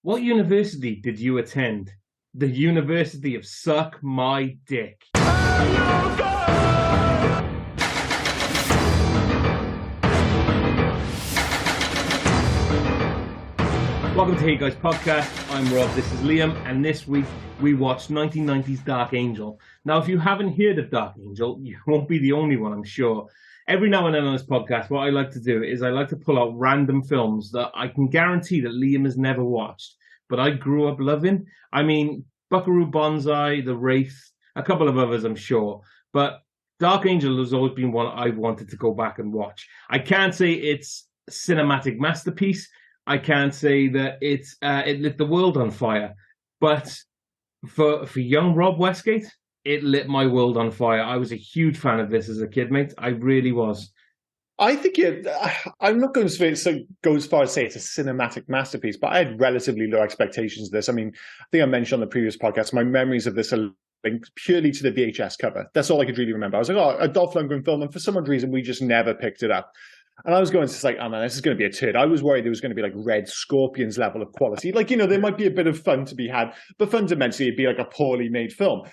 What university did you attend? The University of Suck My Dick. Welcome to Hey Guys Podcast. I'm Rob, this is Liam, and this week we watched 1990's Dark Angel. Now, if you haven't heard of Dark Angel, you won't be the only one, I'm sure. Every now and then on this podcast, what I like to do is I like to pull out random films that I can guarantee that Liam has never watched, but I grew up loving. I mean, Buckaroo Banzai, The Wraith, a couple of others, I'm sure. But Dark Angel has always been one I've wanted to go back and watch. I can't say it's a cinematic masterpiece. I can't say that it lit the world on fire. But for young Rob Westgate, it lit my world on fire. I was a huge fan of this as a kid, mate. I really was. I think I'm not going to go as far as say it's a cinematic masterpiece, but I had relatively low expectations of this. I mean, I think I mentioned on the previous podcast, my memories of this are linked purely to the VHS cover. That's all I could really remember. I was like, oh, a Dolph Lundgren film, and for some odd reason, we just never picked it up. And I was going to like, oh man, this is going to be a turd. I was worried there was going to be like Red Scorpion's level of quality. Like, there might be a bit of fun to be had, but fundamentally it'd be like a poorly made film.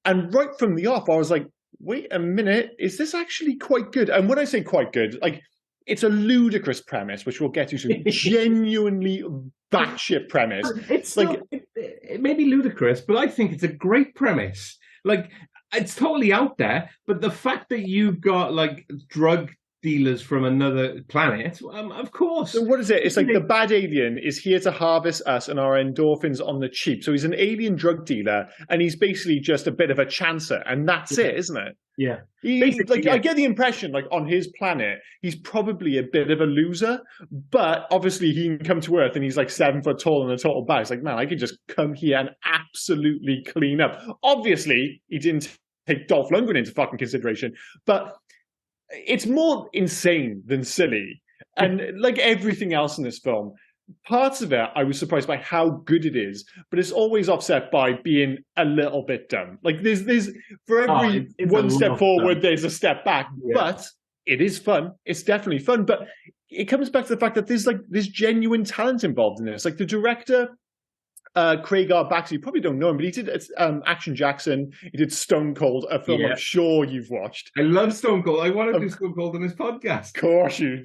And right from the off, I was like, wait a minute, is this actually quite good? And when I say quite good, like, it's a ludicrous premise, which we'll get to soon. Genuinely batshit premise. It's still, like it may be ludicrous, but I think it's a great premise. Like, it's totally out there, but the fact that you've got like drug dealers from another planet, of course. So what is it? It's like the bad alien is here to harvest us and our endorphins on the cheap. So he's an alien drug dealer, and he's basically just a bit of a chancer, and that's it, isn't it? Yeah. I get the impression, like, on his planet, he's probably a bit of a loser, but obviously he can come to Earth and he's like 7 foot tall and a total bag. It's like, man, I could just come here and absolutely clean up. Obviously, he didn't take Dolph Lundgren into fucking consideration, but it's more insane than silly. And like everything else in this film, parts of it, I was surprised by how good it is, but it's always offset by being a little bit dumb. Like there's for every one step forward, there's a step back. Yeah. But it is fun. It's definitely fun. But it comes back to the fact that there's genuine talent involved in this. Like the director, Craig R. Baxter, you probably don't know him, but he did Action Jackson. He did Stone Cold, a film I'm sure you've watched. I love Stone Cold. I want to do Stone Cold on this podcast. Of course you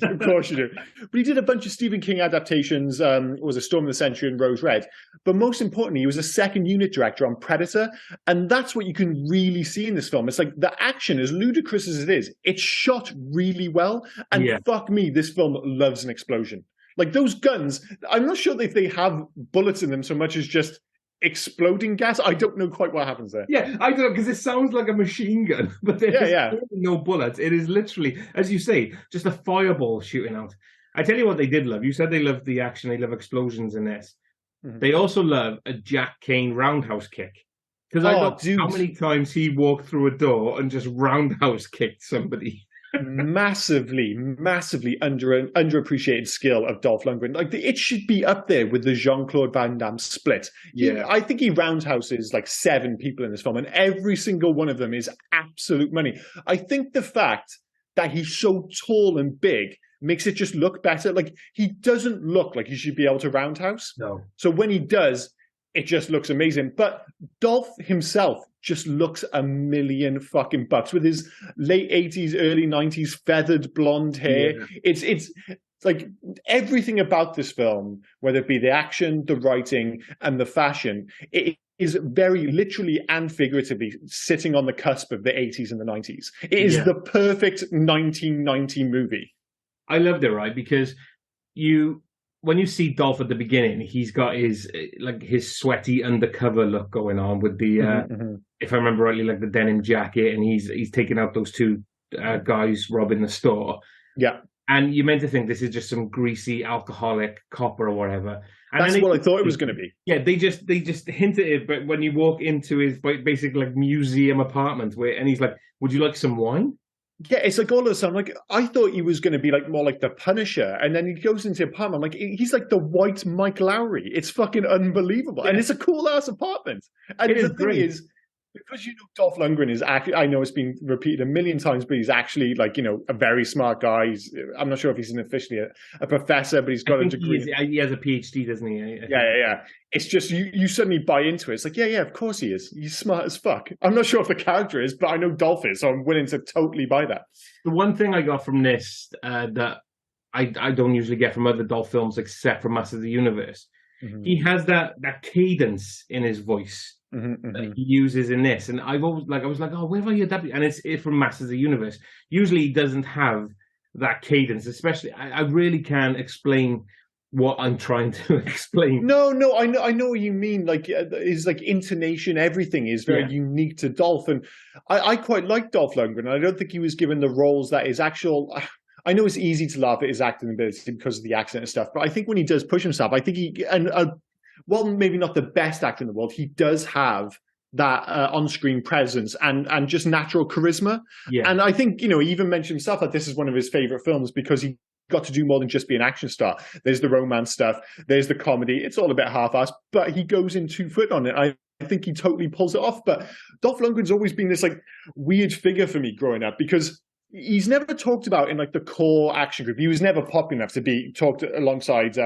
do. But he did a bunch of Stephen King adaptations. Was A Storm of the Century and Rose Red. But most importantly, he was a second unit director on Predator, and that's what you can really see in this film. It's like the action, as ludicrous as it is, it's shot really well. And fuck me, this film loves an explosion. Like those guns, I'm not sure if they have bullets in them so much as just exploding gas. I don't know quite what happens there. Yeah, I don't know, because it sounds like a machine gun, but there's no bullets. It is literally, as you say, just a fireball shooting out. I tell you what they did love. You said they loved the action, they love explosions in this. Mm-hmm. They also love a Jack Kane roundhouse kick. Because I know how many times he walked through a door and just roundhouse kicked somebody. massively underappreciated skill of Dolph Lundgren. Like it should be up there with the Jean-Claude Van Damme split. Yeah, I think he roundhouses like 7 people in this film, and every single one of them is absolute money. I think the fact that he's so tall and big makes it just look better. Like he doesn't look like he should be able to roundhouse. No. So when he does, it just looks amazing. But Dolph himself just looks a million fucking bucks with his late 80s, early 90s feathered blonde hair. Yeah. It's like everything about this film, whether it be the action, the writing, and the fashion, it is very literally and figuratively sitting on the cusp of the 80s and the 90s. It is the perfect 1990 movie. I loved it, right? Because when you see Dolph at the beginning, he's got his sweaty undercover look going on with the, if I remember rightly, like the denim jacket, and he's taking out those 2 guys robbing the store. Yeah. And you meant to think this is just some greasy alcoholic cop or whatever. And that's what I thought it was going to be. Yeah, they just hinted it, but when you walk into his basic like museum apartment, and he's like, "Would you like some wine?" Yeah, it's like all of a sudden, like I thought he was going to be like more like the Punisher, and then he goes into the apartment, like he's like the white Mike Lowry. It's fucking unbelievable, and it's a cool ass apartment. And the thing is, Because Dolph Lundgren is actually, I know it's been repeated a million times, but he's actually like, a very smart guy. I'm not sure if he's officially a professor, but he's got a degree. He has a PhD, doesn't he? Yeah. It's just you suddenly buy into it. It's like, yeah, of course he is. He's smart as fuck. I'm not sure if the character is, but I know Dolph is, so I'm willing to totally buy that. The one thing I got from this that I don't usually get from other Dolph films, except from Masters of the Universe, he has that cadence in his voice. That he uses in this, and I was like, oh, where have I heard that? And it's from Masters of the Universe. Usually, he doesn't have that cadence. Especially, I really can't explain what I'm trying to explain. No, I know what you mean. Like his intonation, everything is very unique to Dolph, and I quite like Dolph Lundgren. I don't think he was given the roles that his actual. I know it's easy to laugh at his acting ability because of the accent and stuff, but I think when he does push himself, I think well, maybe not the best actor in the world, he does have that on-screen presence and just natural charisma. Yeah. And I think, he even mentioned himself that this is one of his favorite films because he got to do more than just be an action star. There's the romance stuff. There's the comedy. It's all a bit half-assed, but he goes in 2 foot on it. I think he totally pulls it off. But Dolph Lundgren's always been this weird figure for me growing up because he's never talked about in the core action group. He was never popular enough to be talked alongside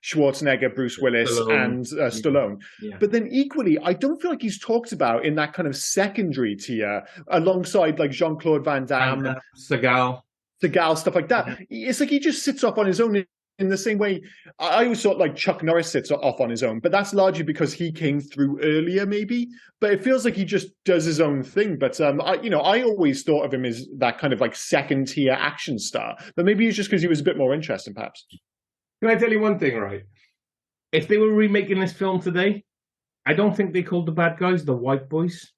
Schwarzenegger, Bruce Willis, and Stallone. Yeah. But then equally, I don't feel like he's talked about in that kind of secondary tier alongside Jean-Claude Van Damme, and, Seagal, stuff like that. It's like he just sits off on his own in the same way. I always thought Chuck Norris sits off on his own, but that's largely because he came through earlier, maybe. But it feels like he just does his own thing. But I always thought of him as that kind of second tier action star. But maybe it's just because he was a bit more interesting, perhaps. Can I tell you one thing, right? If they were remaking this film today, I don't think they called the bad guys the white boys.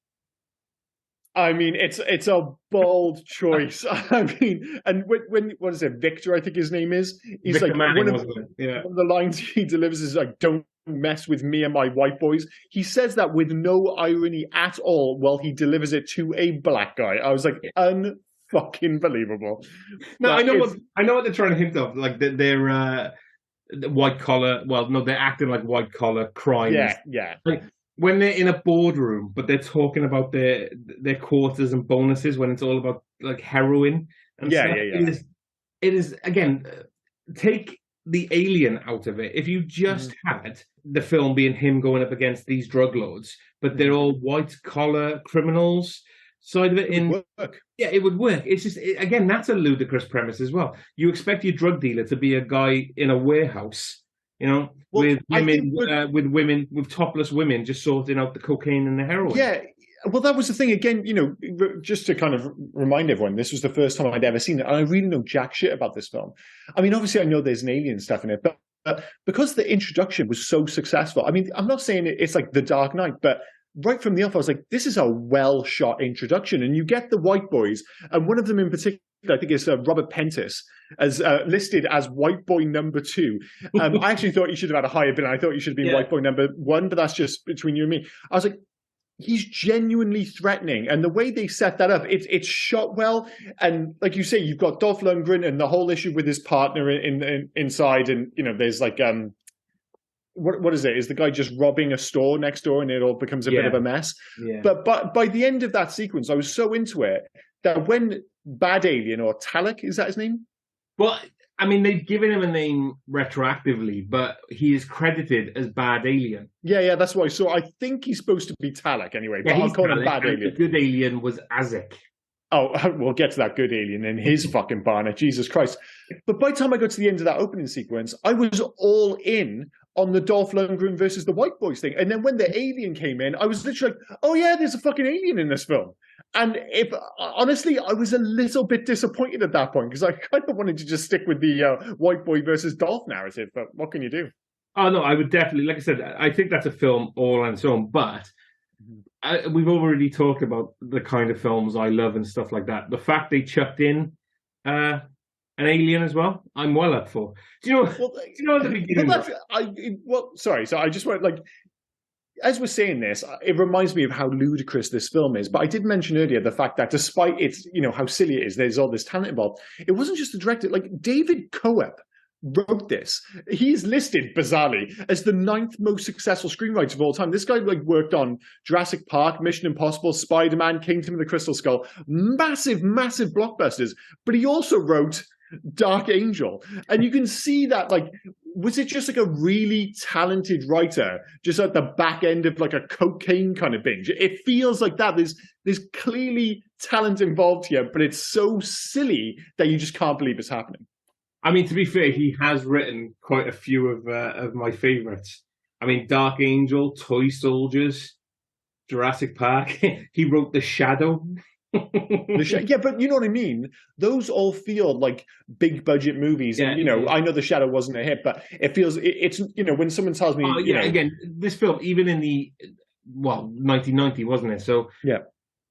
I mean, it's a bold choice. I mean, and when what is it, Victor? I think his name is. He's Victor Manning, one of the lines he delivers is "Don't mess with me and my white boys." He says that with no irony at all, while he delivers it to a black guy. I was like, unfucking believable. No, I know what they're trying to hint of. They're white collar. Well, no, they're acting like white collar crimes. Yeah. When they're in a boardroom, but they're talking about their quarters and bonuses when it's all about heroin and stuff. It is again, take the alien out of it. If you just had the film being him going up against these drug lords, but they're all white collar criminals side of it, it would work. Yeah, it would work. It's just again, that's a ludicrous premise as well. You expect your drug dealer to be a guy in a warehouse. With women, with topless women just sorting out the cocaine and the heroin. Yeah, well, that was the thing. Again, just to kind of remind everyone, this was the first time I'd ever seen it, and I really know jack shit about this film. I mean, obviously, I know there's an alien stuff in it, but because the introduction was so successful, I mean, I'm not saying it's like The Dark Knight, but right from the off, I was like, this is a well-shot introduction, and you get the white boys, and one of them in particular, I think it's Robert Pentis, as listed as white boy number 2. I actually thought he should have had a higher bill. I thought he should have been white boy number 1, but that's just between you and me. I was like, he's genuinely threatening, and the way they set that up, it's shot well. And like you say, you've got Dolph Lundgren and the whole issue with his partner inside, and there's what is it? Is the guy just robbing a store next door, and it all becomes a bit of a mess? Yeah. But by the end of that sequence, I was so into it that when Bad Alien, or Talek, is that his name? Well, I mean, they've given him a name retroactively, but he is credited as Bad Alien. Yeah, that's what I saw. I think he's supposed to be Talek anyway, but I'll call him Bad Alien. The good alien was Azek. Oh, we'll get to that good alien and his fucking barnet, Jesus Christ. But by the time I got to the end of that opening sequence, I was all in on the Dolph Lundgren versus the white boys thing. And then when the alien came in, I was literally like, oh yeah, there's a fucking alien in this film. And honestly, I was a little bit disappointed at that point because I kind of wanted to just stick with the white boy versus Dolph narrative. But what can you do? Oh, no, I would definitely, like I said, I think that's a film all on its own. But we've already talked about the kind of films I love and stuff like that. The fact they chucked in an alien as well, I'm well up for. Do you know at the beginning? Sorry. So I just went as we're saying this, it reminds me of how ludicrous this film is. But I did mention earlier the fact that despite its, how silly it is, there's all this talent involved. It wasn't just the director. David Coep wrote this. He's listed, bizarrely, as the 9th most successful screenwriter of all time. This guy worked on Jurassic Park, Mission Impossible, Spider-Man, Kingdom of the Crystal Skull. Massive blockbusters. But he also wrote Dark Angel. And you can see that, was it just a really talented writer just at the back end of a cocaine kind of binge? It feels like that. There's clearly talent involved here, but it's so silly that you just can't believe it's happening. I mean, to be fair, he has written quite a few of my favourites. I mean, Dark Angel, Toy Soldiers, Jurassic Park. He wrote The Shadow. Yeah, but you know what I mean? Those all feel like big budget movies. Yeah, and, I know The Shadow wasn't a hit, but it feels, it's when someone tells me... again, this film, even in the, 1990, wasn't it? So yeah.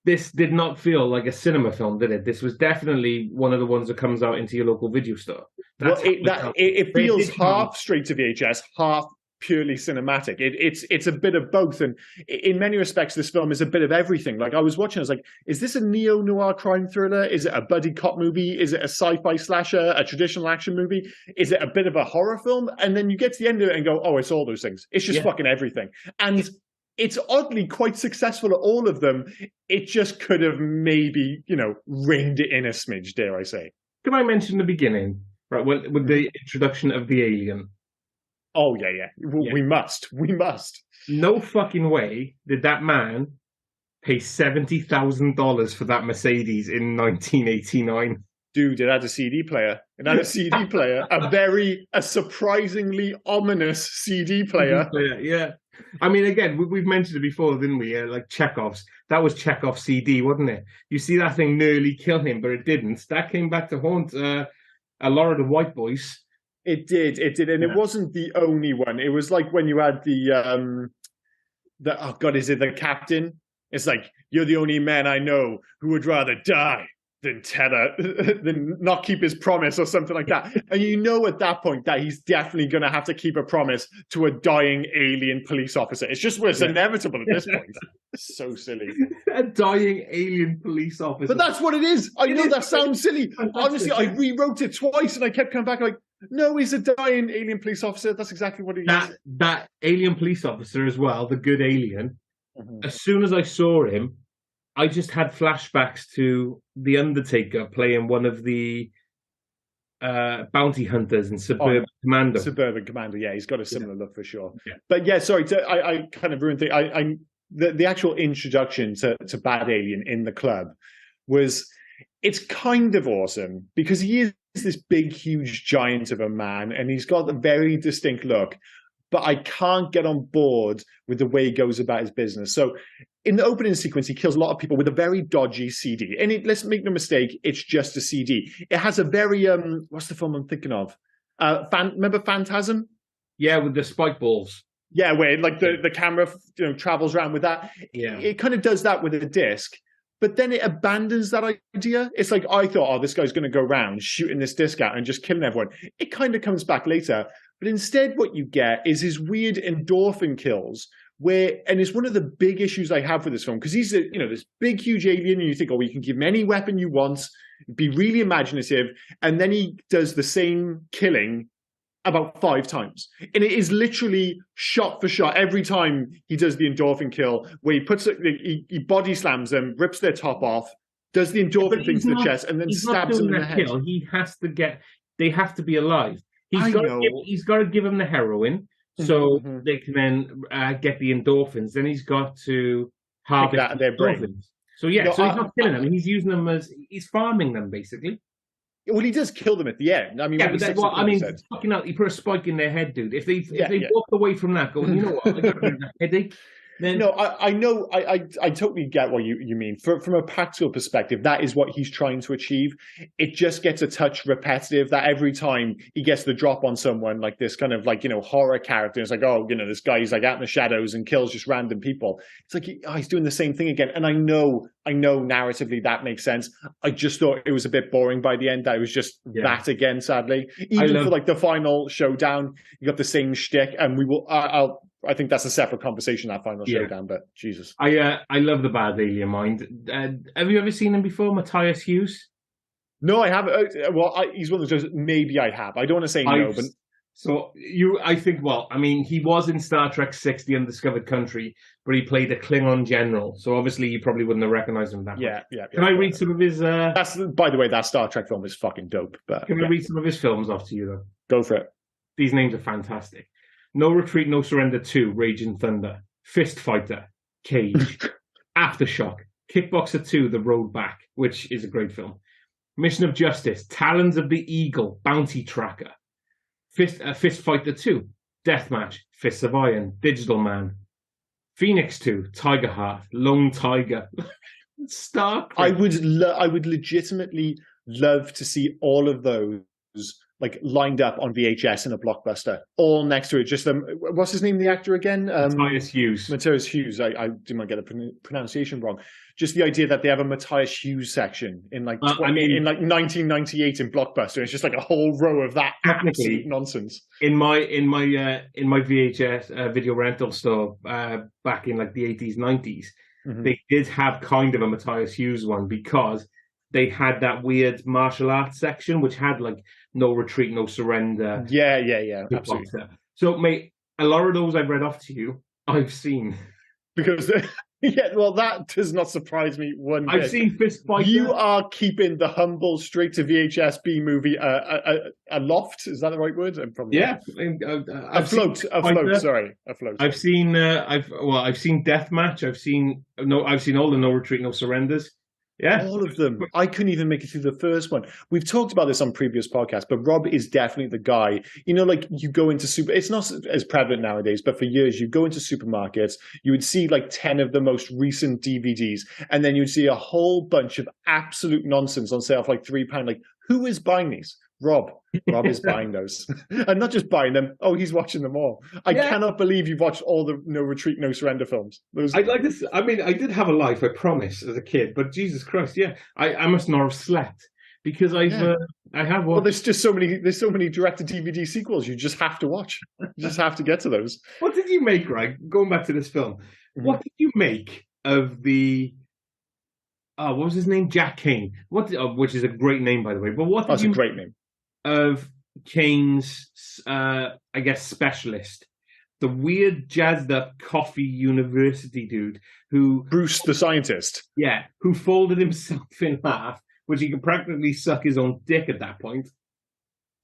This did not feel like a cinema film, did it? This was definitely one of the ones that comes out into your local video store. It feels half straight to VHS, half purely cinematic. It's a bit of both, and in many respects, this film is a bit of everything. I was watching, I was like, is this a neo-noir crime thriller? Is it a buddy cop movie? Is it a sci-fi slasher, a traditional action movie? Is it a bit of a horror film? And then you get to the end of it and go, oh, it's all those things. It's just fucking everything. And it's oddly quite successful at all of them. It just could have maybe, reined it in a smidge, dare I say. Can I mention the beginning, right, with the introduction of the alien? Oh, yeah. We must. No fucking way did that man pay $70,000 for that Mercedes in 1989. Dude, it had a CD player. A surprisingly ominous CD player. Yeah. I mean, again, we've mentioned it before, didn't we? Chekhov's. That was Chekhov's CD, wasn't it? You see that thing nearly kill him, but it didn't. That came back to haunt a lot of the white boys. It did. And it wasn't the only one. It was like when you had is it the captain? It's like, you're the only man I know who would rather die than not keep his promise or something like that. And at that point that he's definitely going to have to keep a promise to a dying alien police officer. It's just it's inevitable at this point. So silly. A dying alien police officer. But that's what it is. I know that sounds silly. Honestly, I rewrote it twice and I kept coming back no, he's a dying alien police officer. That's exactly what he is. That alien police officer as well, the good alien, as soon as I saw him, I just had flashbacks to The Undertaker playing one of the bounty hunters in Suburban Commando. Suburban Commando, yeah, he's got a similar look for sure. Yeah. But yeah, sorry, I kind of ruined things. The actual introduction to Bad Alien in the club it's kind of awesome because he is this big, huge giant of a man and he's got a very distinct look. But I can't get on board with the way he goes about his business. So in the opening sequence, he kills a lot of people with a very dodgy CD. And let's make no mistake, it's just a CD. It has a very, what's the film I'm thinking of? Remember Phantasm? Yeah, with the spike balls. Yeah, where the camera travels around with that. Yeah. It kind of does that with a disc. But then it abandons that idea. It's like, I thought, this guy's going to go around shooting this disc out and just killing everyone. It kind of comes back later. But instead what you get is his weird endorphin kills and it's one of the big issues I have with this film because he's this big, huge alien and you think, you can give him any weapon you want, be really imaginative. And then he does the same killing about 5 times. And it is literally shot for shot every time he does the endorphin kill where he body slams them, rips their top off, does the endorphin thing to the chest and then stabs them in the head. They have to be alive. He's got to give them the heroin so they can then get the endorphins. Then he's got to harvest out of their brain. Endorphins. So he's not killing them. He's using them he's farming them basically. Well, he does kill them at the end. I mean, fucking out. You put a spike in their head, dude. If they walk away from that, going, you know what, I got a headache. Then... No, I know. I totally get what you mean. From a practical perspective, that is what he's trying to achieve. It just gets a touch repetitive that every time he gets the drop on someone like this kind of horror character, it's like, this guy's out in the shadows and kills just random people. It's like, he's doing the same thing again. And I know narratively that makes sense. I just thought it was a bit boring by the end. That it was just that again, sadly. Even for the final showdown, you got the same shtick and I think that's a separate conversation, that final showdown, but Jesus. I love the Bad Alien Mind. Have you ever seen him before, Matthias Hughes? No, I haven't. He's one of those. Maybe I have. I don't want to say no, but I think. Well, I mean, he was in Star Trek VI: The Undiscovered Country, but he played a Klingon general. So obviously, you probably wouldn't have recognized him that much. Yeah. Can I read some of his? That's, by the way, that Star Trek film is fucking dope. But can I read some of his films off to you though? Go for it. These names are fantastic. No Retreat, No Surrender 2, Raging Thunder, Fist Fighter, Cage, Aftershock, Kickboxer 2, The Road Back, which is a great film. Mission of Justice, Talons of the Eagle, Bounty Tracker, Fist Fighter 2, Deathmatch, Fists of Iron, Digital Man, Phoenix 2, Tiger Heart, Lone Tiger, Stark. I would legitimately love to see all of those like lined up on VHS in a blockbuster, all next to it. Just what's his name, the actor again? Matthias Hughes. Matthias Hughes. I might get the pronunciation wrong. Just the idea that they have a Matthias Hughes section in like 1998 in Blockbuster. It's just like a whole row of that absolute nonsense. In my VHS video rental store back in like the 80s, 90s, they did have kind of a Matthias Hughes one because they had that weird martial arts section which had like No Retreat, No Surrender. Yeah, absolutely. So, mate, a lot of those I've read off to you, I've seen. Because, that does not surprise me one bit. I've seen Fist Fighter. You are keeping the humble straight to VHS B movie aloft. Is that the right word? Afloat. I've seen Deathmatch. I've seen all the No Retreat, No Surrenders. Yeah, all of them. I couldn't even make it through the first one. We've talked about this on previous podcasts, but Rob is definitely the guy. You know, like you go into it's not as prevalent nowadays, but for years you go into supermarkets, you would see like 10 of the most recent DVDs, and then you'd see a whole bunch of absolute nonsense on sale for like £3. Like, who is buying these? Rob is buying those. And not just buying them, he's watching them all. I cannot believe you've watched all the No Retreat, No Surrender films. I'd like to I mean, I did have a life, I promise, as a kid, but Jesus Christ, I must not have slept because I have watched... Well, there's so many direct-to-DVD sequels you just have to watch. You just have to get to those. What did you make, Greg? Going back to this film, what did you make of the... what was his name? Jack Kane. Which is a great name, by the way. But That's a great name. Of Kane's, I guess, specialist, the weird jazzed up coffee university dude who... Bruce the scientist. Yeah, who folded himself in half, which he could practically suck his own dick at that point.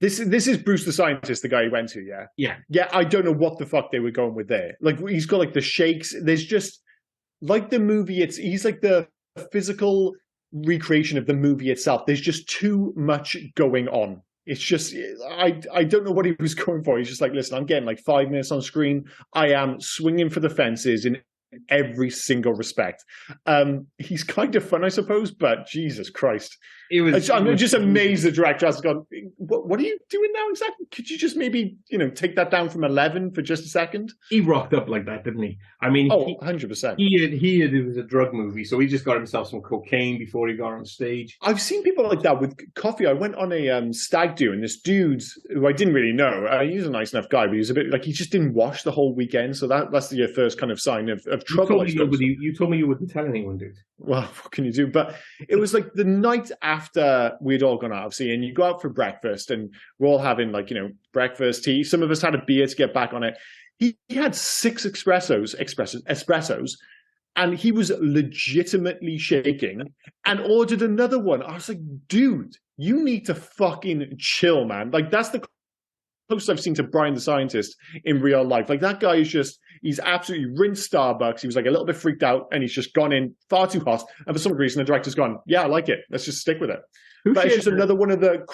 This is Bruce the scientist, the guy he went to, yeah? Yeah, I don't know what the fuck they were going with there. Like, he's got like the shakes. There's just, like the movie, he's like the physical recreation of the movie itself. There's just too much going on. It's just, I don't know what he was going for. He's just like, listen, I'm getting like 5 minutes on screen. I am swinging for the fences in every single respect. He's kind of fun, I suppose, but Jesus Christ. I'm just amazed the director has gone, what are you doing now exactly? Could you just maybe, take that down from 11 for just a second? He rocked up like that, didn't he? I mean, 100%. It was a drug movie, so he just got himself some cocaine before he got on stage. I've seen people like that with coffee. I went on a stag do, and this dude who I didn't really know, he's a nice enough guy, but he was a bit like, he just didn't wash the whole weekend, so that's your first kind of sign of trouble. You told me you wouldn't tell anyone, dude. Well, what can you do? But it was like the night after we'd all gone out, obviously, and you go out for breakfast, and we're all having like, breakfast, tea. Some of us had a beer to get back on it. He had 6 espressos, and he was legitimately shaking and ordered another one. I was like, dude, you need to fucking chill, man. Like, that's the closest I've seen to Brian the Scientist in real life. Like, that guy is just, he's absolutely rinsed Starbucks. He was like a little bit freaked out, and he's just gone in far too hot. And for some reason, the director's gone, yeah, I like it. Let's just stick with it. But it's just another one of the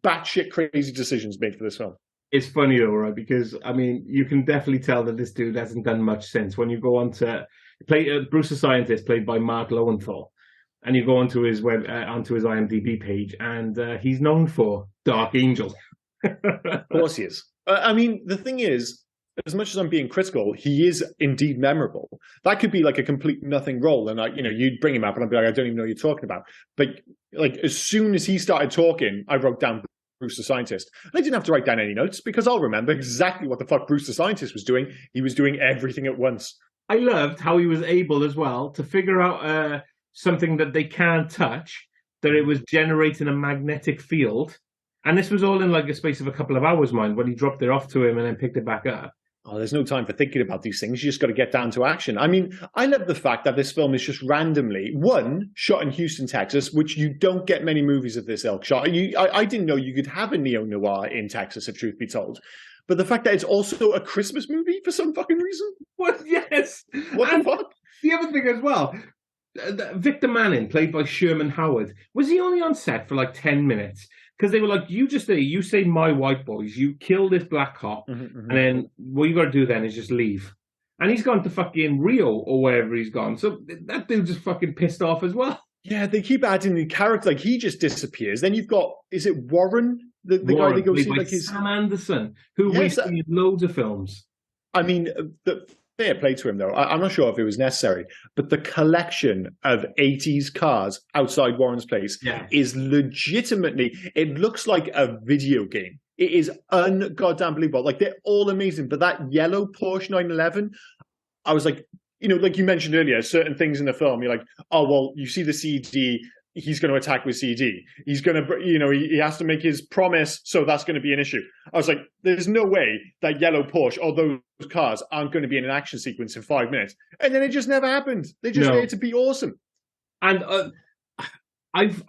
batshit crazy decisions made for this film. It's funny though, right? Because, I mean, you can definitely tell that this dude hasn't done much since. When you go on to play Bruce the Scientist, played by Mark Lowenthal, and you go onto his onto his IMDb page, and he's known for Dark Angel. Of course he is. I mean, the thing is, as much as I'm being critical, he is indeed memorable. That could be like a complete nothing role, and you'd bring him up, and I'd be like, I don't even know what you're talking about. But like, as soon as he started talking, I wrote down Bruce the Scientist. And I didn't have to write down any notes because I'll remember exactly what the fuck Bruce the Scientist was doing. He was doing everything at once. I loved how he was able as well to figure out something that they can't touch that it was generating a magnetic field. And this was all in like a space of a couple of hours, mind, when he dropped it off to him and then picked it back up. Oh, there's no time for thinking about these things. You just got to get down to action. I mean, I love the fact that this film is just randomly, one, shot in Houston, Texas, which you don't get many movies of this ilk shot. I didn't know you could have a neo-noir in Texas, if truth be told. But the fact that it's also a Christmas movie for some fucking reason. What? Yes. What the fuck? The other thing as well, Victor Manning, played by Sherman Howard, was he only on set for like 10 minutes? Because they were like, you say my white boys, you kill this black cop, and then what you got to do then is just leave. And he's gone to fucking Rio or wherever he's gone. So that dude just fucking pissed off as well. Yeah, they keep adding the character. Like, he just disappears. Then you've got, is it Warren? The Warren, guy that goes see, like his... Sam Anderson, who we've seen in loads of films. I mean, fair play to him, though. I'm not sure if it was necessary, but the collection of 80s cars outside Warren's place is legitimately, it looks like a video game. It is un-goddamn believable. Like, they're all amazing. But that yellow Porsche 911, I was like, like you mentioned earlier, certain things in the film, you're like, oh, well, you see the CD, he's going to attack with CD. He's going to, he has to make his promise, so that's going to be an issue. I was like, there's no way that yellow Porsche or those cars aren't going to be in an action sequence in 5 minutes. And then it just never happened. They just made it to be awesome. And I've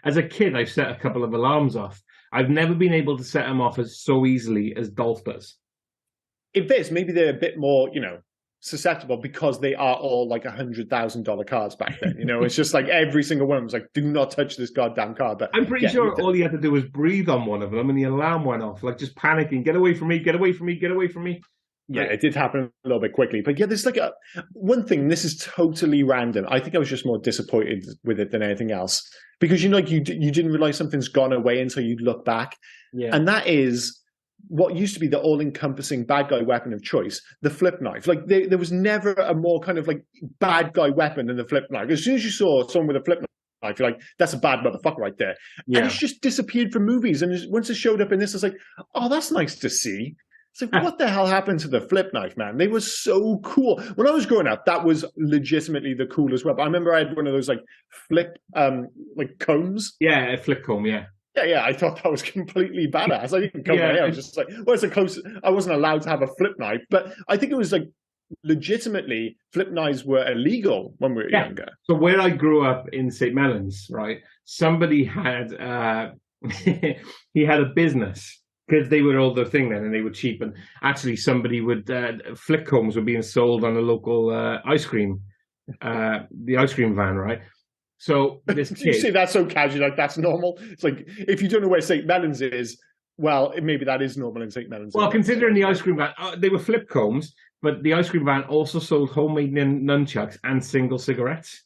as a kid, I've set a couple of alarms off. I've never been able to set them off so easily as Dolph does. In this, maybe they're a bit more, susceptible because they are all like $100,000 cars back then. It's just like every single one was like, do not touch this goddamn car. But I'm pretty sure all he had to do was breathe on one of them and the alarm went off, like just panicking, get away from me, get away from me, get away from me. Yeah, it did happen a little bit quickly. But yeah, there's like one thing, this is totally random. I think I was just more disappointed with it than anything else. Because you didn't realize something's gone away until you look back. Yeah. And that is what used to be the all-encompassing bad guy weapon of choice, the flip knife. Like, there was never a more kind of like bad guy weapon than the flip knife. As soon as you saw someone with a flip knife, you're like, that's a bad motherfucker right there. Yeah. And it's just disappeared from movies. And once it showed up in this, it's like, oh, that's nice to see. It's like, what the hell happened to the flip knife, man? They were so cool. When I was growing up, that was legitimately the coolest weapon. I remember I had one of those like flip like combs. Yeah, a flip comb, yeah. Yeah, I thought that was completely badass. I didn't come my hair. I was just like, well, it's a close. I wasn't allowed to have a flip knife, but I think it was like legitimately flip knives were illegal when we were younger. So where I grew up in St. Mellons, right, somebody had he had a business because they were all the thing then and they were cheap. And actually somebody would flip combs were being sold on a local ice cream, the ice cream van, right? So this kid... You say that's so casual, like that's normal. It's like, if you don't know where St. Mellons is, well, maybe that is normal in St. Mellons. Well, considering the ice cream van, they were flip combs, but the ice cream van also sold homemade nunchucks and single cigarettes.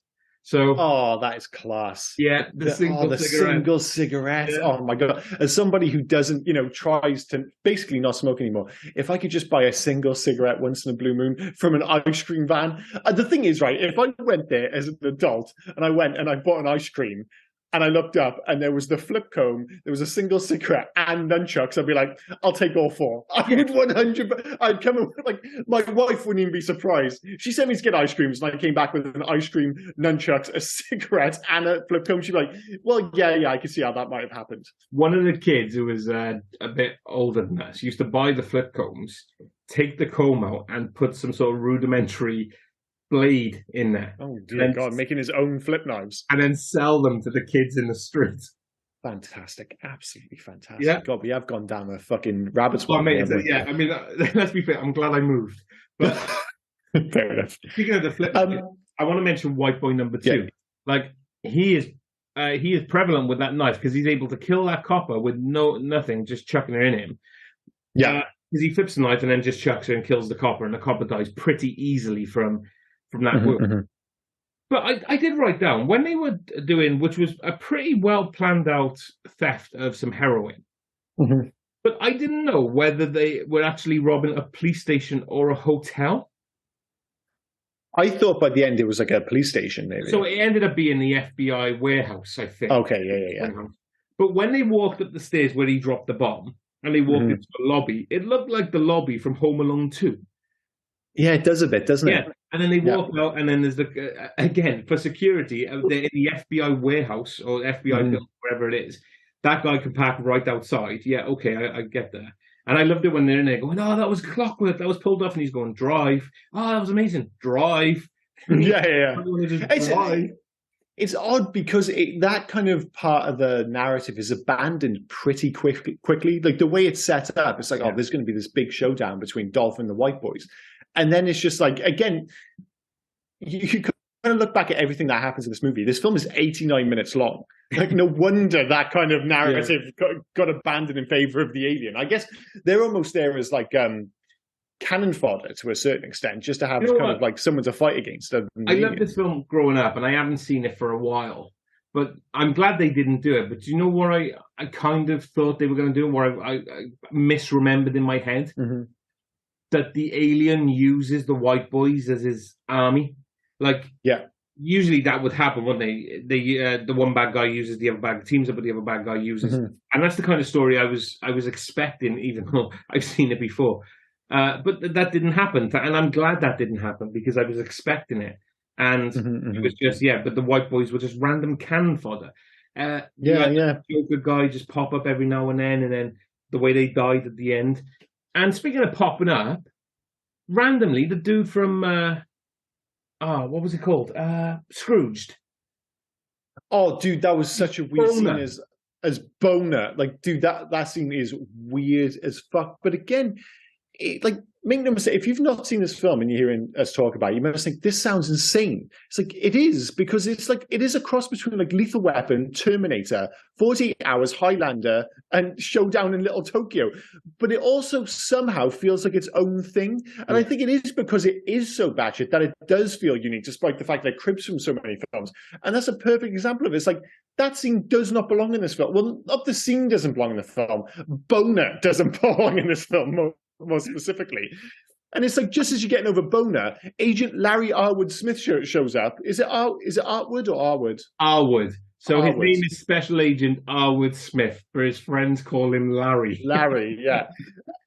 So, oh, that is class. Yeah, the single cigarette. Yeah. Oh my God. As somebody who doesn't, tries to basically not smoke anymore, if I could just buy a single cigarette once in a blue moon from an ice cream van. The thing is, right, if I went there as an adult and I went and I bought an ice cream and I looked up and there was the flip comb, there was a single cigarette and nunchucks, I'd be like, I'll take all four. I would 100. I'd come in, like, my wife wouldn't even be surprised. She sent me to get ice creams and I came back with an ice cream, nunchucks, a cigarette and a flip comb. She'd be like, well, yeah, I can see how that might have happened. One of the kids who was a bit older than us used to buy the flip combs, take the comb out and put some sort of rudimentary blade in there. Oh dear God, making his own flip knives. And then sell them to the kids in the street. Fantastic. Absolutely fantastic. Yeah. God, we have gone down a fucking rabbit's hole. Yeah, I mean, let's be fair, I'm glad I moved. But fair enough. Speaking of the flip, I want to mention White Boy number 2. Yeah. Like, he is prevalent with that knife because he's able to kill that copper with nothing, just chucking her in him. Yeah. Because he flips the knife and then just chucks her and kills the copper, and the copper dies pretty easily from that wound. But I did write down when they were doing, which was a pretty well planned out theft of some heroin. But I didn't know whether they were actually robbing a police station or a hotel. I thought by the end it was like a police station, maybe. So it ended up being the FBI warehouse, I think. Okay, yeah. But when they walked up the stairs where he dropped the bomb and they walked into the lobby, it looked like the lobby from Home Alone 2. Yeah, it does a bit, doesn't Yeah, it? and then they walk out, and then there's again for security, they're in the FBI warehouse or FBI building, wherever it is. That guy can park right outside. Yeah, okay, I get that. And I loved it when they're in there going, "Oh, that was clockwork. That was pulled off," and he's going, "Drive." Oh, that was amazing. Drive. Yeah. Just It's, drive. it's odd because that kind of part of the narrative is abandoned pretty quickly. Like the way it's set up, it's like, oh, there's going to be this big showdown between Dolph and the White Boys. And then it's just like, again, you kind of look back at everything that happens in this movie. This film is 89 minutes long. Like, no wonder that kind of narrative got abandoned in favor of the alien. I guess they're almost there as like cannon fodder to a certain extent, just to have of like someone to fight against. I love this film growing up, and I haven't seen it for a while. But I'm glad they didn't do it. But do you know what I kind of thought they were going to do, what I misremembered in my head? That the alien uses the White Boys as his army. Like, usually that would happen, wouldn't they? The one bad guy uses the other bad, teams up with the other bad guy uses, and that's the kind of story I was expecting, even though I've seen it before. But that didn't happen, and I'm glad that didn't happen because I was expecting it, and it was just But the White Boys were just random cannon fodder. Joker guy just pop up every now and then the way they died at the end. And speaking of popping up, randomly, the dude from what was it called? Scrooged. Oh, dude, that was such a weird scene as Boner. Like, dude, that scene is weird as fuck. But again, make no mistake, if you've not seen this film and you're hearing us talk about it, you must think this sounds insane. It's like, it is, because it's like, it is a cross between like Lethal Weapon, Terminator, 48 Hours, Highlander, and Showdown in Little Tokyo. But it also somehow feels like its own thing. And I think it is because it is so batshit that it does feel unique, despite the fact that it cribs from so many films. And that's a perfect example of it. It's like, that scene does not belong in this film. Well, not the scene doesn't belong in the film. Boner doesn't belong in this film, more specifically. And it's like, just as you're getting over Boner, Agent Larry Arwood Smith shows up. Is it Artwood or Arwood? Arwood. So Arwood. His name is Special Agent Arwood Smith, but his friends call him Larry. Larry, yeah.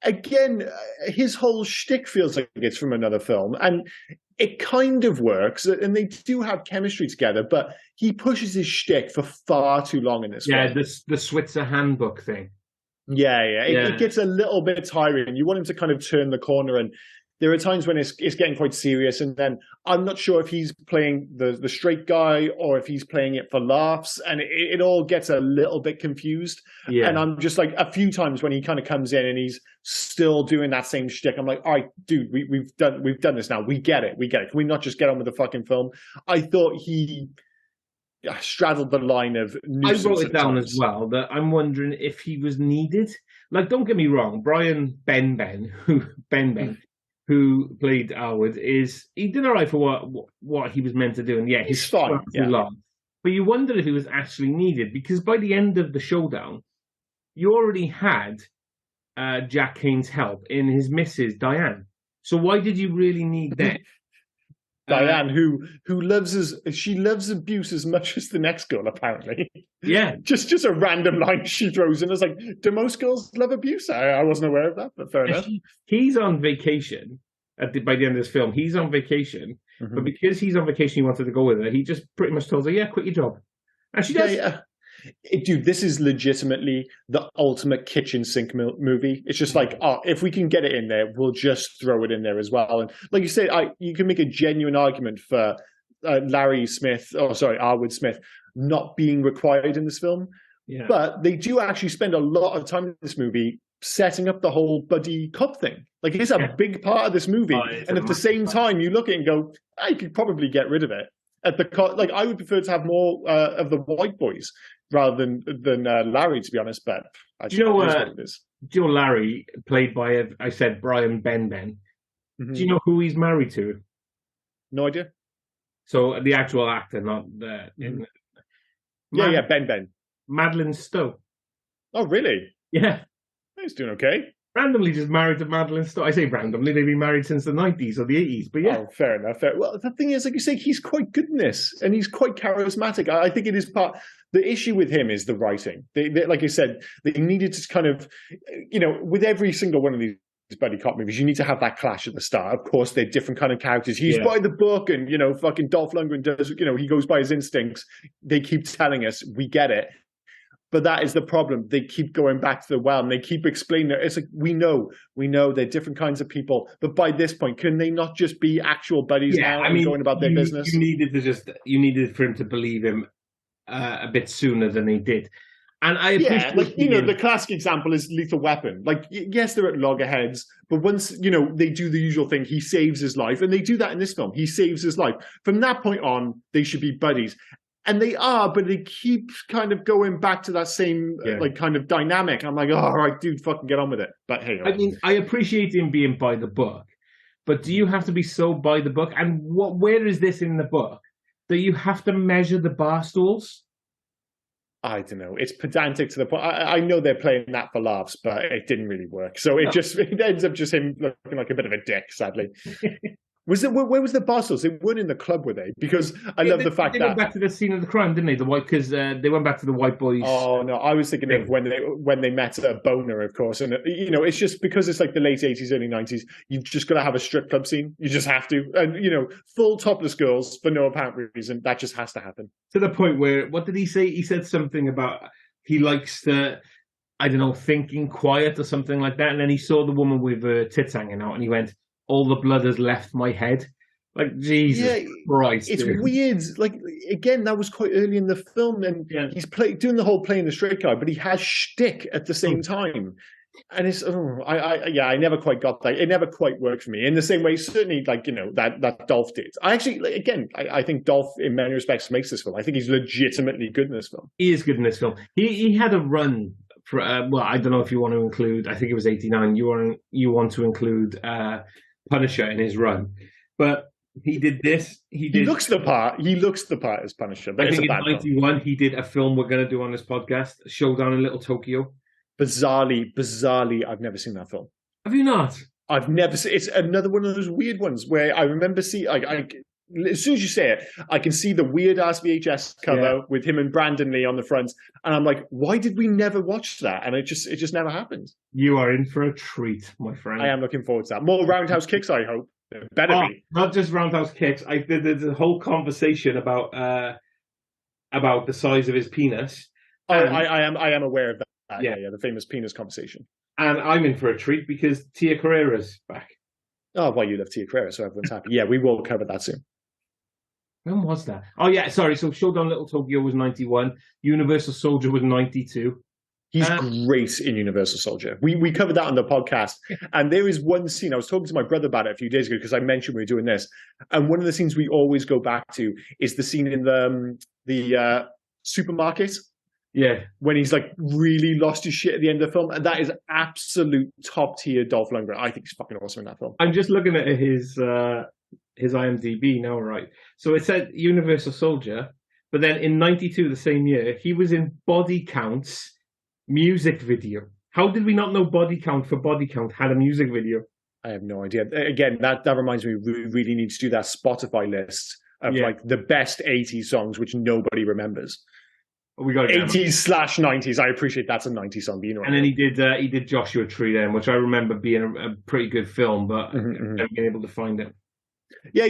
Again, his whole shtick feels like it's from another film, and it kind of works, and they do have chemistry together, but he pushes his shtick for far too long in this film. Yeah, the Switzer handbook thing. Yeah. It gets a little bit tiring. You want him to kind of turn the corner, and there are times when it's getting quite serious, and then I'm not sure if he's playing the straight guy or if he's playing it for laughs, and it all gets a little bit confused. Yeah. And I'm just like, a few times when he kind of comes in and he's still doing that same shtick, I'm like, all right, dude, we've done this now. We get it. Can we not just get on with the fucking film? I thought he straddled the line of nuisance. I wrote it down as well, that I'm wondering if he was needed. Like, don't get me wrong, Brian Benben, who played Arwood, he did all right for what he was meant to do, and he's fine. Long. But you wonder if he was actually needed, because by the end of the showdown, you already had Jack Kane's help in his missus Diane. So why did you really need that? Diane, who loves abuse as much as the next girl, apparently. Yeah. just a random line she throws in. It's like, do most girls love abuse? I wasn't aware of that, but fair enough. He's on vacation by the end of this film. He's on vacation, but because he's on vacation, he wanted to go with her. He just pretty much tells her, quit your job. And she does. Yeah. Dude, this is legitimately the ultimate kitchen sink movie. It's just like, if we can get it in there, we'll just throw it in there as well. And like you said, you can make a genuine argument for Arwood Smith not being required in this film. Yeah. But they do actually spend a lot of time in this movie setting up the whole buddy cop thing. Like, it's a big part of this movie. And at the same time, you look at it and go, I could probably get rid of it. I would prefer to have more of the White Boys rather than Larry, to be honest. But do you know Larry, played by Brian Benben? Do you know who he's married to? No idea. So the actual actor, not the. Ben. Madeline Stowe. Oh, really? Yeah, he's doing okay. Randomly just married to Madeline Stowe. I say randomly, they've been married since the 90s or the 80s, but yeah. Oh, fair enough. Well, the thing is, like you say, he's quite good in this, and he's quite charismatic. I think it is the issue with him is the writing. They, like I said, they needed to kind of, with every single one of these buddy cop movies, you need to have that clash at the start. Of course, they're different kind of characters. He's Yeah. by the book, and fucking Dolph Lundgren does. He goes by his instincts. They keep telling us, we get it. But that is the problem. They keep going back to the well, and they keep explaining it. It's like, we know they're different kinds of people. But by this point, can they not just be actual buddies now and going about their business? You needed for him to believe him a bit sooner than he did. And I appreciate the classic example is Lethal Weapon. Like, yes, they're at loggerheads, but once, they do the usual thing, he saves his life. And they do that in this film. He saves his life. From that point on, they should be buddies. And they are, but they keep kind of going back to that same kind of dynamic. I'm like, oh, all right, dude, fucking get on with it. But hey, I mean, I appreciate him being by the book, but do you have to be so by the book? And where is this in the book that you have to measure the bar stools? I don't know. It's pedantic to the point. I know they're playing that for laughs, but it didn't really work. So it ends up just him looking like a bit of a dick, sadly. Where was the bar stools? They weren't in the club, were they? Because I love the fact they went back to the scene of the crime, didn't they? Because they went back to the white boys. Oh no, I was thinking of when they met a boner, of course, and it's just because it's like the late 80s, early 90s. You've just got to have a strip club scene. You just have to, and full topless girls for no apparent reason. That just has to happen. To the point where, what did he say? He said something about he likes to, I don't know, thinking quiet or something like that. And then he saw the woman with her tits hanging out, and he went, all the blood has left my head. Like, Jesus Christ. It's dude. weird. Like, again, that was quite early in the film, and he's doing the whole playing the straight guy, but he has shtick at the same time. And it's, I never quite got that. It never quite worked for me. In the same way, certainly, that Dolph did. I think Dolph, in many respects, makes this film. I think he's legitimately good in this film. He is good in this film. He had a run for, I don't know if you want to include, I think it was 89. You want to include Punisher in his run, but he did this. He looks the part. He looks the part as Punisher. But I think in 91 he did a film we're going to do on this podcast, Showdown in Little Tokyo. Bizarrely, I've never seen that film. Have you not? I've never seen. It's another one of those weird ones where I remember seeing. As soon as you say it, I can see the weird ass VHS cover with him and Brandon Lee on the front, and I'm like, why did we never watch that? And it just never happened. You are in for a treat, my friend. I am looking forward to that. More roundhouse kicks, I hope. Better be. Not just roundhouse kicks. There's a whole conversation about the size of his penis. I am aware of that. Yeah, the famous penis conversation. And I'm in for a treat because Tia Carrera's back. Oh, well, you love Tia Carrera, so everyone's happy. Yeah, we will cover that soon. When was that? Oh, yeah, sorry. So Showdown Little Tokyo was 91. Universal Soldier was 92. He's great in Universal Soldier. We covered that on the podcast. And there is one scene, I was talking to my brother about it a few days ago because I mentioned we were doing this. And one of the scenes we always go back to is the scene in the supermarket. Yeah. When he's like really lost his shit at the end of the film. And that is absolute top tier Dolph Lundgren. I think he's fucking awesome in that film. I'm just looking at his IMDb now, right? So it said Universal Soldier, but then in 92, the same year, he was in Body Count's music video. How did we not know Body Count for Body Count had a music video? I have no idea. Again, that reminds me, we really need to do that Spotify list of like the best 80s songs, which nobody remembers. We got 80s/90s. I appreciate that's a 90s song, but you know. And then he did Joshua Tree then, which I remember being a pretty good film, but I've never been able to find it. Yeah,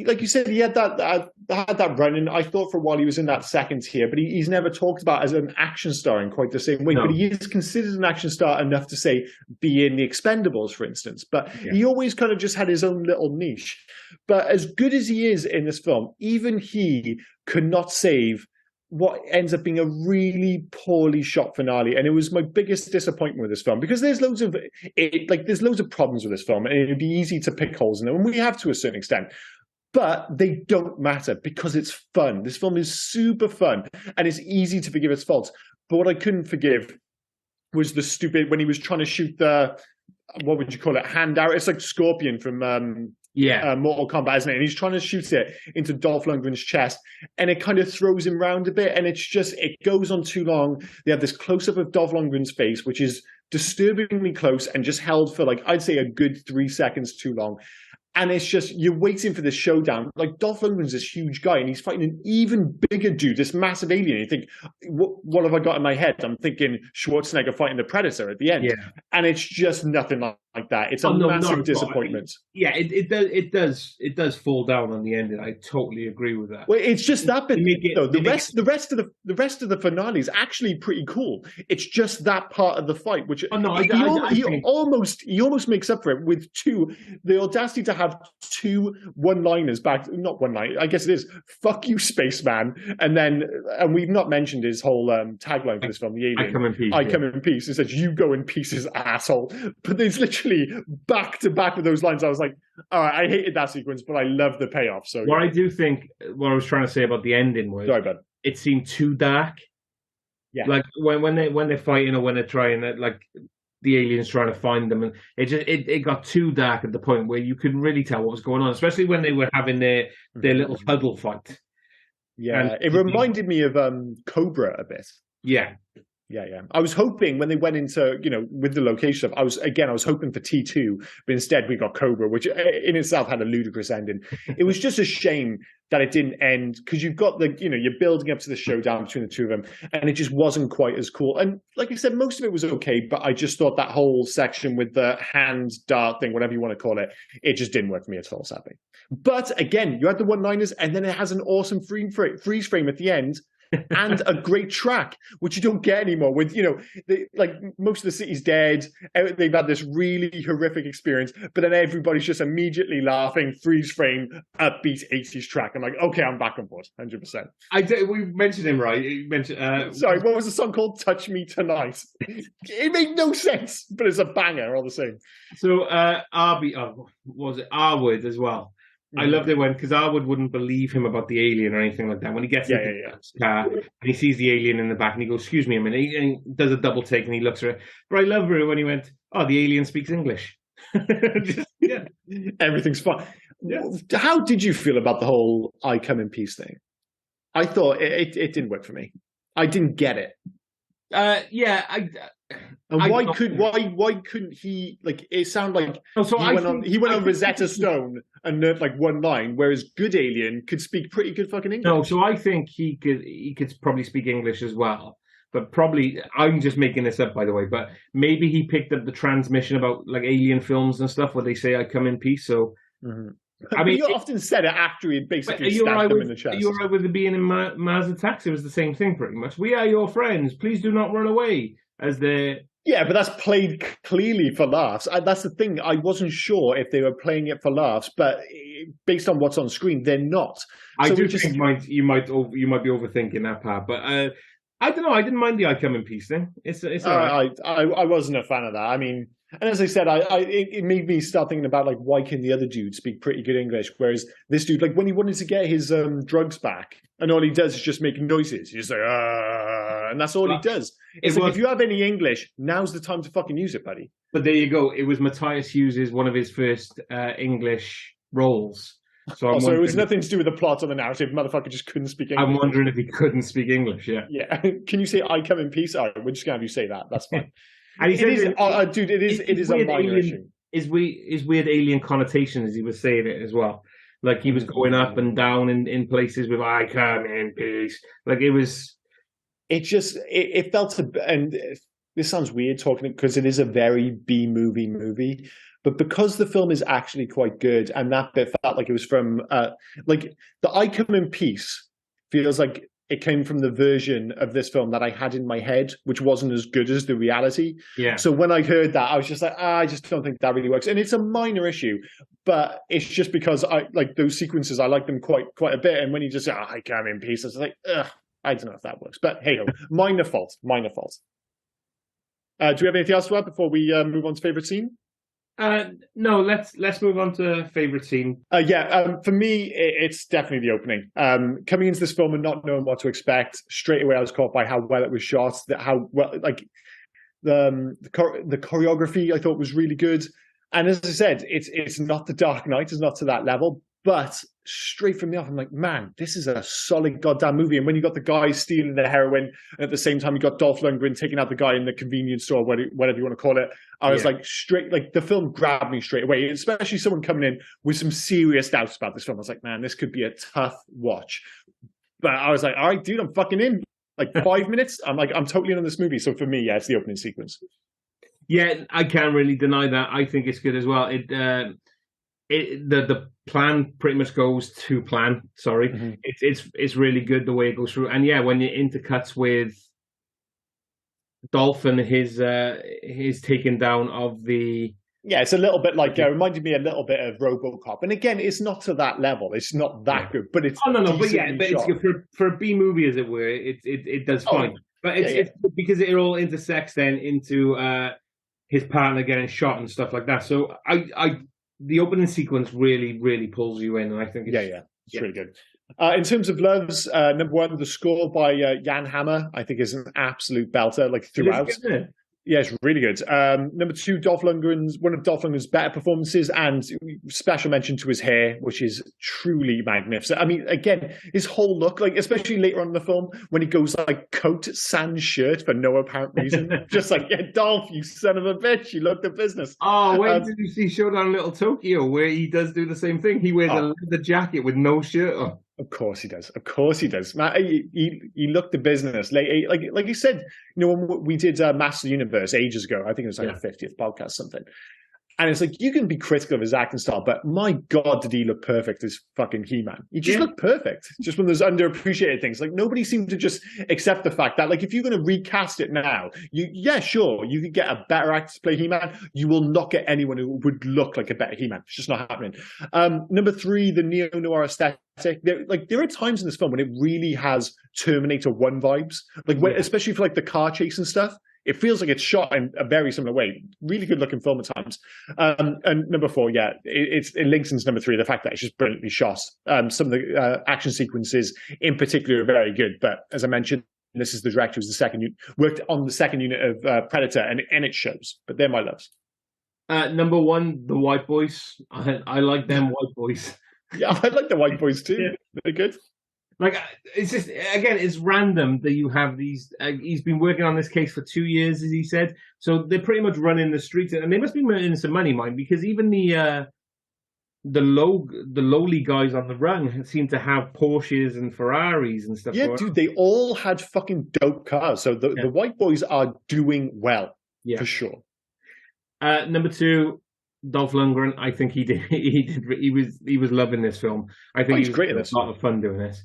like you said, he had that run, and I thought for a while he was in that second tier, but he's never talked about as an action star in quite the same way. No. But he is considered an action star enough to say be in the Expendables, for instance. But he always kind of just had his own little niche. But as good as he is in this film, even he could not save what ends up being a really poorly shot finale. And it was my biggest disappointment with this film, because there's loads of problems with this film, and it'd be easy to pick holes in them, and we have to a certain extent. But they don't matter because it's fun. This film is super fun, and it's easy to forgive its faults. But what I couldn't forgive was the stupid, when he was trying to shoot the, what would you call it, hand arrow? It's like Scorpion from Mortal Kombat, isn't it? And he's trying to shoot it into Dolph Lundgren's chest, and it kind of throws him round a bit, and it's just, it goes on too long. They have this close-up of Dolph Lundgren's face, which is disturbingly close and just held for, like, I'd say a good 3 seconds too long. And it's just, you're waiting for this showdown. Like, Dolph Lundgren's this huge guy, and he's fighting an even bigger dude, this massive alien. You think, what have I got in my head? I'm thinking Schwarzenegger fighting the Predator at the end. Yeah. And it's just nothing like like that. It's a no, massive disappointment. Yeah, it does fall down on the ending. I totally agree with that. Well, it's just that bit though. The rest of the finale is actually pretty cool. It's just that part of the fight, which he almost makes up for it with the audacity to have two one-liners back. Not one line, I guess it is. Fuck you, spaceman, and we've not mentioned his whole tagline for this film. The alien, I come in peace. I come in peace. It says, "You go in pieces, asshole." But there's literally back to back with those lines. I was like, all right, I hated that sequence, but I love the payoff. So I do think what I was trying to say about the ending was, it seemed too dark. Yeah, like when they're fighting, or when they're trying to, like, the aliens trying to find them, and it got too dark at the point where you couldn't really tell what was going on, especially when they were having their little huddle fight. Yeah, and it reminded me of Cobra a bit. Yeah. Yeah. I was hoping when they went into, with the location stuff, I was hoping for T2, but instead we got Cobra, which in itself had a ludicrous ending. It was just a shame that it didn't end, because you've got you're building up to the showdown between the two of them, and it just wasn't quite as cool. And like I said, most of it was okay, but I just thought that whole section with the hand dart thing, whatever you want to call it, it just didn't work for me at all, sadly. But again, you had the one-liners, and then it has an awesome freeze frame at the end, and a great track, which you don't get anymore. With like most of the city's dead, they've had this really horrific experience, but then everybody's just immediately laughing, freeze frame, upbeat 80s track. I'm like, okay, I'm back on board, 100%. We mentioned him, right? You mentioned. Sorry, what was the song called? "Touch Me Tonight." It made no sense, but it's a banger all the same. So was it Arwood as well? I loved it because Arwood wouldn't believe him about the alien or anything like that. When he gets into the car and he sees the alien in the back, and he goes, "Excuse me a minute," and he does a double take and he looks at her. But I love her when he went, "Oh, the alien speaks English." Everything's fine. Yeah. How did you feel about the whole "I come in peace" thing? I thought it didn't work for me. I didn't get it. And why couldn't he, like, it sounded like he went on Rosetta Stone and learned like one line, whereas good alien could speak pretty good fucking English. No, so I think he could probably speak English as well. But probably, I'm just making this up, by the way, but maybe he picked up the transmission about like alien films and stuff where they say "I come in peace." So I mean, you often said it after he basically stabbed them in the chest. You're right with it being in Mars Attacks. It was the same thing, pretty much. "We are your friends. Please do not run away." Yeah, but that's played clearly for laughs. That's the thing. I wasn't sure if they were playing it for laughs, but based on what's on screen, they're not. I do think you might be overthinking that part, but I don't know. I didn't mind the "I come in peace" thing. It's all right. I wasn't a fan of that. I mean, and as I said, it made me start thinking about, like, why can the other dude speak pretty good English, whereas this dude, like, when he wanted to get his drugs back, and all he does is just make noises. He's just like, and that's all he does. It's like, if you have any English, now's the time to fucking use it, buddy. But there you go. It was Matthias Hughes' one of his first English roles. So it was nothing to do with the plot or the narrative. Motherfucker just couldn't speak English. I'm wondering if he couldn't speak English. Yeah. Yeah. Can you say "I come in peace"? All right, we're just gonna have you say that. That's fine. And dude, it is a minor issue. His weird alien connotation, as he was saying it as well. Like, he was going up and down in places with "I come in peace." Like, it was. It felt and this sounds weird talking, because it is a very B movie, but because the film is actually quite good, and that bit felt like it was from like the "I come in peace" feels like it came from the version of this film that I had in my head, which wasn't as good as the reality. Yeah. So when I heard that, I was just like, I just don't think that really works. And it's a minor issue, but it's just because I like those sequences. I like them quite a bit. And when you just say, "I come in peace," it's like, I don't know if that works. But hey ho, minor fault. Do we have anything else to add before we move on to favorite scene? No, let's move on to favorite scene. For me, it's definitely the opening. Coming into this film and not knowing what to expect, straight away I was caught by how well it was shot, how well, like, the choreography I thought was really good. And as I said, it's not The Dark Knight, it's not to that level, but straight from the off, I'm like, man, this is a solid goddamn movie. And when you got the guy stealing the heroin, and at the same time you got Dolph Lundgren taking out the guy in the convenience store, whatever you want to call it, I was like, the film grabbed me straight away, especially someone coming in with some serious doubts about this film. I was like, man, this could be a tough watch. But I was like, all right, dude, I'm fucking in. Like 5 minutes, I'm totally in on this movie. So for me, it's the opening sequence. Yeah, I can't really deny that. I think it's good as well. The plan pretty much goes to plan. Sorry, Mm-hmm. it's really good the way it goes through. And yeah, when it intercuts with Dolph and his taking down of the Yeah, it's a little bit like reminded me a little bit of RoboCop, and again, it's not to that level. It's not that good, but it's no, but yeah, but shot. it's for a B movie, as it were. It does fine, but it's because it all intersects then into his partner getting shot and stuff like that. So the opening sequence really pulls you in, and I think it's really good. In terms of loves, number one, the score by Jan Hammer, I think is an absolute belter, like throughout. Yeah, it's really good. Number two, one of Dolph Lundgren's better performances, and special mention to his hair, which is truly magnificent. I mean, again, his whole look, like especially later on in the film, when he goes like coat, sans shirt for no apparent reason, just like, yeah, Dolph, you son of a bitch, you look the business. Oh, when did you see Showdown Little Tokyo, where he does do the same thing? He wears a leather jacket with no shirt on. Of course he does. Of course he does. He looked the business. Like you said, you know, when we did Master of the Universe ages ago, I think it was like a 50th podcast, something. And it's like, you can be critical of his acting style, but my God, did he look perfect as fucking He-Man. He just looked perfect. Just when there's underappreciated things. Like, nobody seemed to just accept the fact that, like, if you're going to recast it now, sure, you could get a better actor to play He-Man. You will not get anyone who would look like a better He-Man. It's just not happening. Number three, the neo-noir aesthetic. There are times in this film when it really has Terminator 1 vibes. Like, especially for, like, the car chase and stuff. It feels like it's shot in a very similar way. Really good looking film at times. And number four, it links into number three, the fact that it's just brilliantly shot. Some of the action sequences in particular are very good. But as I mentioned, this is the director who's worked on the second unit of Predator, and it shows. But they're my loves. Number one, the White Boys. I like them White Boys. Yeah, I like the White Boys too. Yeah. They're good. Like, it's just, again, it's random that you have these. He's been working on this case for 2 years, as he said. So they're pretty much running the streets, and they must be making some money, mind, because even the lowly guys on the run seem to have Porsches and Ferraris and stuff. Yeah, dude, they all had fucking dope cars. So the White Boys are doing well, for sure. Number two, Dolph Lundgren. I think he was loving this film. I think he was great in this. A lot of fun doing this.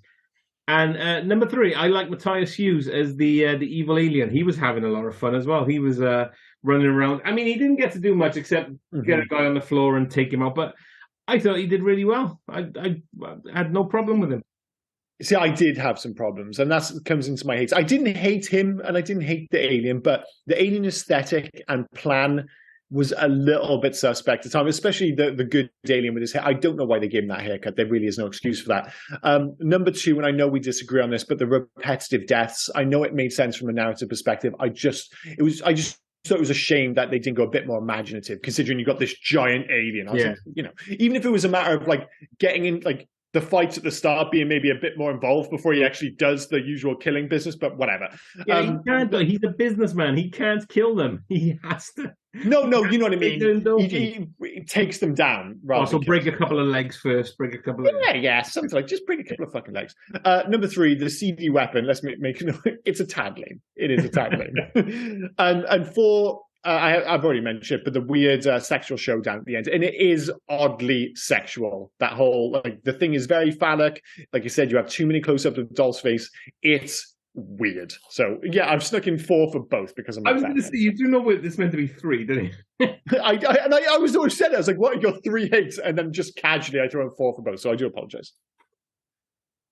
And number three, I like Matthias Hughes as the evil alien. He was having a lot of fun as well. He was running around. I mean, he didn't get to do much except get a guy on the floor and take him out. But I thought he did really well. I had no problem with him. See, I did have some problems, and that comes into my hates. I didn't hate him, and I didn't hate the alien, but the alien aesthetic and plan was a little bit suspect at the time, especially the good alien with his hair. I don't know why they gave him that haircut. There really is no excuse for that. Number two, and I know we disagree on this, but the repetitive deaths, I know it made sense from a narrative perspective. I just thought it was a shame that they didn't go a bit more imaginative, considering you got this giant alien. I was like, you know, even if it was a matter of like getting in, like the fights at the start being maybe a bit more involved before he actually does the usual killing business, but whatever. Yeah, he can't. He's a businessman. He can't kill them. He has to. No, you know what I mean. He takes them down. Also, break a couple of legs first. Break a couple of. Yeah, something like just break a couple of fucking legs. Number three, the CD weapon. Let's make it's a tad lame. It is a tad lame. and four. I've already mentioned it, but the weird sexual showdown at the end, and it is oddly sexual. That whole the thing is very phallic. Like you said, you have too many close-ups of Dolph's face. It's weird. So yeah, I've snuck in 4 for both because I'm. I was going to say, you do know what this meant to be 3, didn't you? I was always said it. I was like, "What are your 3 hates?" And then just casually, I throw in 4 for both. So I do apologize.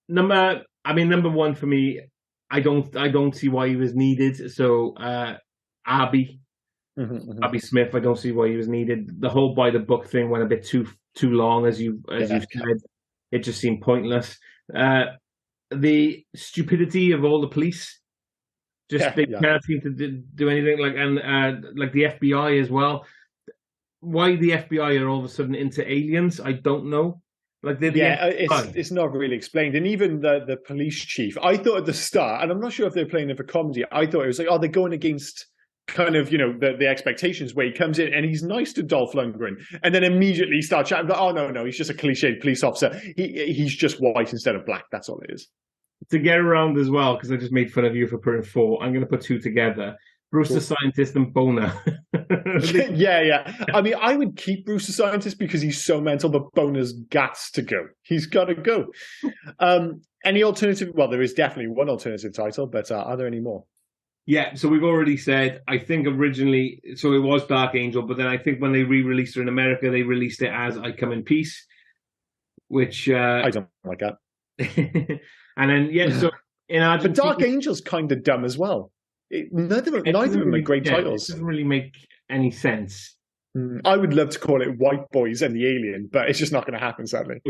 Number one for me, I don't see why he was needed. So Abby. Abby Smith, I don't see why he was needed. The whole by the book thing went a bit too long, as you said. It just seemed pointless. The stupidity of all the police, they can't seem to do anything. Like the FBI as well. Why the FBI are all of a sudden into aliens, I don't know. Like it's not really explained. And even the police chief, I thought at the start, and I'm not sure if they're playing it for comedy. I thought it was like, they're going against kind of, the expectations, where he comes in and he's nice to Dolph Lundgren and then immediately starts chatting about, oh no, he's just a cliched police officer. He's just white instead of black. That's all it is. To get around as well, because I just made fun of you for putting 4, I'm going to put 2 together. Bruce the Scientist and Boner. Yeah. I mean, I would keep Bruce the Scientist because he's so mental, but Boner's got to go. He's got to go. Any alternative? Well, there is definitely one alternative title, but are there any more? Yeah, so we've already said, I think originally, so it was Dark Angel, but then I think when they re-released it in America, they released it as I Come in Peace, which... I don't like that. And then, yeah, so in Argentina... But Dark Angel's kind of dumb as well. Neither of them are great titles. It doesn't really make any sense. I would love to call it White Boys and the Alien, but it's just not going to happen, sadly.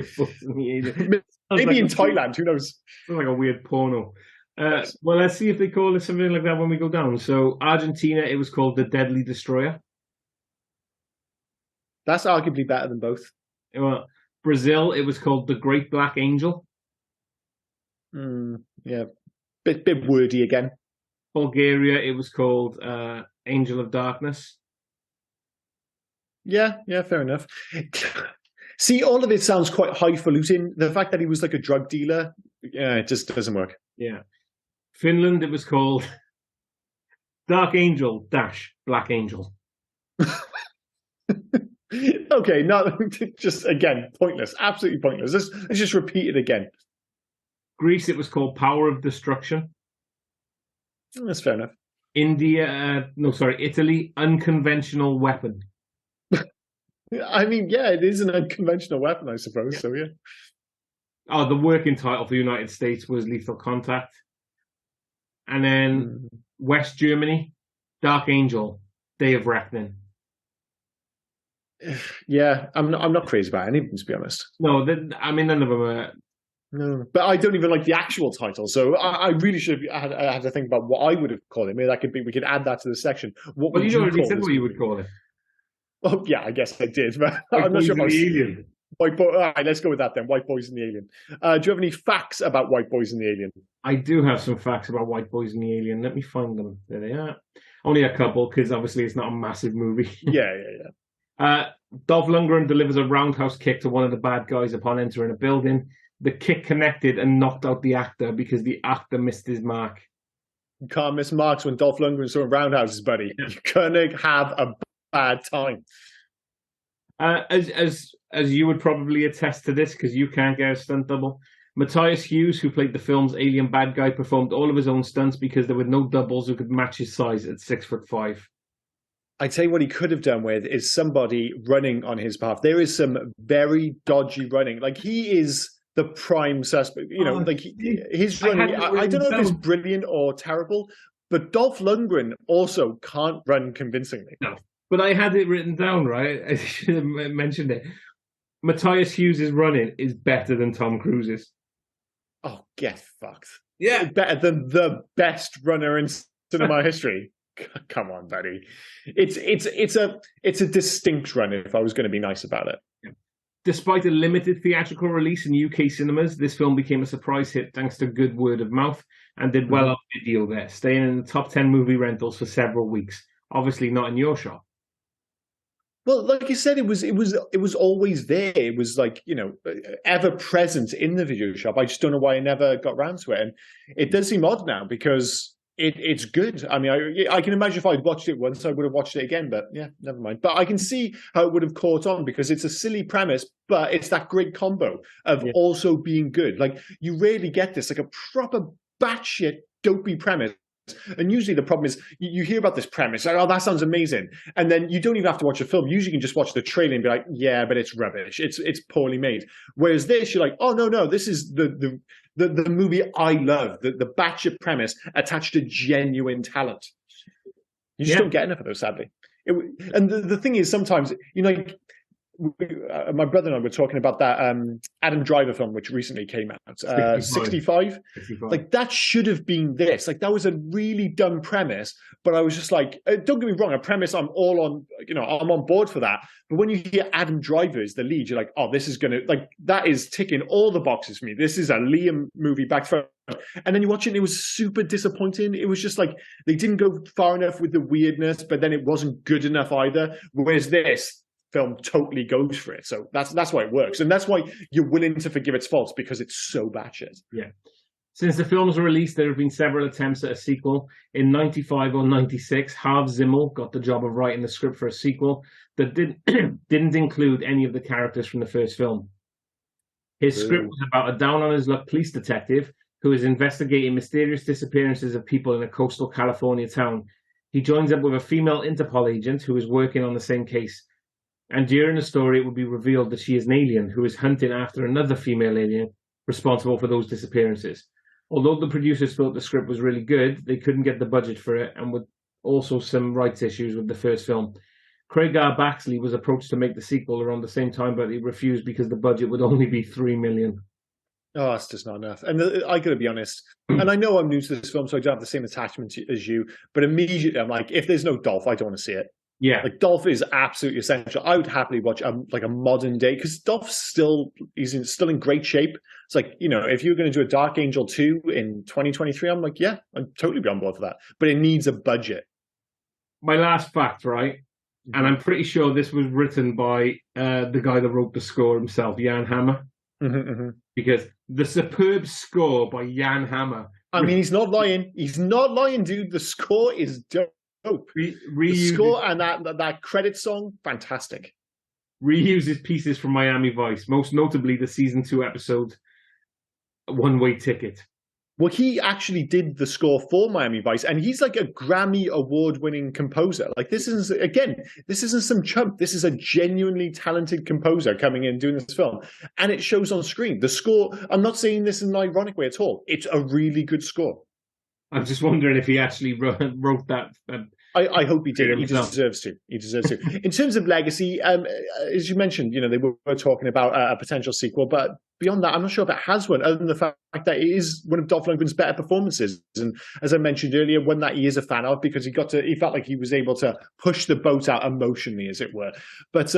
Maybe in Thailand, who knows? Sounds like a weird porno. Well, let's see if they call it something like that when we go down. So, Argentina, it was called The Deadly Destroyer. That's arguably better than both. Well, Brazil, it was called The Great Black Angel. Yeah, bit wordy again. Bulgaria, it was called Angel of Darkness. Yeah, fair enough. See, all of it sounds quite highfalutin. The fact that he was like a drug dealer, yeah, it just doesn't work. Yeah. Finland, it was called Dark Angel - Black Angel. Okay, no, just again, pointless. Absolutely pointless. Let's just repeat it again. Greece, it was called Power of Destruction. That's fair enough. Italy, Unconventional Weapon. I mean, yeah, it is an unconventional weapon, I suppose. Yeah. So, yeah. Oh, the working title for the United States was Lethal Contact. And then West Germany, Dark Angel, Day of Reckoning. Yeah, I'm not crazy about any of them, to be honest. No, I mean, none of them are... No, but I don't even like the actual title, so I really should have had to think about what I would have called it. Maybe that could be. We could add that to the section. Well, you already said what you would call it. Oh yeah, I guess I did, but White I'm not sure about the Alien. White Boy. All right, let's go with that then. White Boys and the Alien. Do you have any facts about White Boys and the Alien? I do have some facts about White Boys and the Alien. Let me find them. There they are. Only a couple, because obviously it's not a massive movie. Yeah. Dolph Lundgren delivers a roundhouse kick to one of the bad guys upon entering a building. The kick connected and knocked out the actor because the actor missed his mark. You can't miss marks when Dolph Lundgren's throwing roundhouses, buddy. Yeah. You're gonna have a bad time. As you would probably attest to this, because you can't get a stunt double. Matthias Hughes, who played the film's alien bad guy, performed all of his own stunts because there were no doubles who could match his size at 6'5". I tell you what he could have done with is somebody running on his behalf. There is some very dodgy running. Like, he is the prime suspect. You know, his running. I don't know if it's brilliant or terrible, but Dolph Lundgren also can't run convincingly. No, but I had it written down, right? I should have mentioned it. Matthias Hughes' running is better than Tom Cruise's. Oh, get fucked. Yeah. Better than the best runner in cinema history. Come on, buddy. It's a distinct run, if I was going to be nice about it. Yeah. Despite a limited theatrical release in UK cinemas, this film became a surprise hit thanks to good word of mouth and did well on video there, staying in the top 10 movie rentals for several weeks. Obviously not in your shop. Well, like you said, it was always there. It was like, you know, ever present in the video shop. I just don't know why I never got around to it. And it does seem odd now because it's good. I mean, I can imagine if I'd watched it once, I would have watched it again. But yeah, never mind. But I can see how it would have caught on because it's a silly premise, but it's that great combo of also being good. Like, you rarely get this, like a proper batshit dopey premise. And usually the problem is you hear about this premise, like, oh, that sounds amazing. And then you don't even have to watch the film. Usually you can just watch the trailer and be like, yeah, but it's rubbish. It's poorly made. Whereas this, you're like, oh, no, this is the movie I love, the batshit premise attached to genuine talent. You just don't get enough of those, sadly. And the thing is, sometimes, you know, like, my brother and I were talking about that Adam Driver film, which recently came out, 65. Like, that should have been this. Like, that was a really dumb premise, but I was just like, don't get me wrong, a premise I'm all on, you know, I'm on board for that. But when you hear Adam Driver is the lead, you're like, oh, this is gonna, like, that is ticking all the boxes for me. This is a Liam movie back front. And then you watch it and it was super disappointing. It was just like, they didn't go far enough with the weirdness, but then it wasn't good enough either. Whereas this film totally goes for it. So that's why it works. And that's why you're willing to forgive its faults, because it's so batshit. Yeah. Since the films were released, there have been several attempts at a sequel. In 95 or 96, Harv Zimmel got the job of writing the script for a sequel that didn't include any of the characters from the first film. His script was about a down-on-his-luck police detective who is investigating mysterious disappearances of people in a coastal California town. He joins up with a female Interpol agent who is working on the same case. And during the story, it would be revealed that she is an alien who is hunting after another female alien responsible for those disappearances. Although the producers thought the script was really good, they couldn't get the budget for it, and with also some rights issues with the first film. Craig R. Baxley was approached to make the sequel around the same time, but he refused because the budget would only be $3 million. Oh, that's just not enough. And I got to be honest, and I know I'm new to this film, so I don't have the same attachment as you, but immediately I'm like, if there's no Dolph, I don't want to see it. Yeah, like Dolph is absolutely essential. I would happily watch a modern day, because Dolph's still in great shape. It's like, if you're going to do a Dark Angel 2 in 2023, I'm like, yeah, I'd totally be on board for that. But it needs a budget. My last fact, right? And I'm pretty sure this was written by the guy that wrote the score himself, Jan Hammer. Because the superb score by Jan Hammer. I mean, he's not lying. He's not lying, dude. The score is dope. The score and that credit song, fantastic. Reuses pieces from Miami Vice, most notably the season 2 episode One Way Ticket. Well, he actually did the score for Miami Vice, and he's like a Grammy award-winning composer. Like, this isn't some chump. This is a genuinely talented composer coming in doing this film, and it shows on screen. The score, I'm not saying this in an ironic way at all. It's a really good score. I'm just wondering if he actually wrote that. I hope he did. He deserves to. He deserves to. In terms of legacy, as you mentioned, they were talking about a potential sequel, but beyond that, I'm not sure if it has one, other than the fact that it is one of Dolph Lundgren's better performances. And as I mentioned earlier, one that he is a fan of, because he felt like he was able to push the boat out emotionally, as it were. But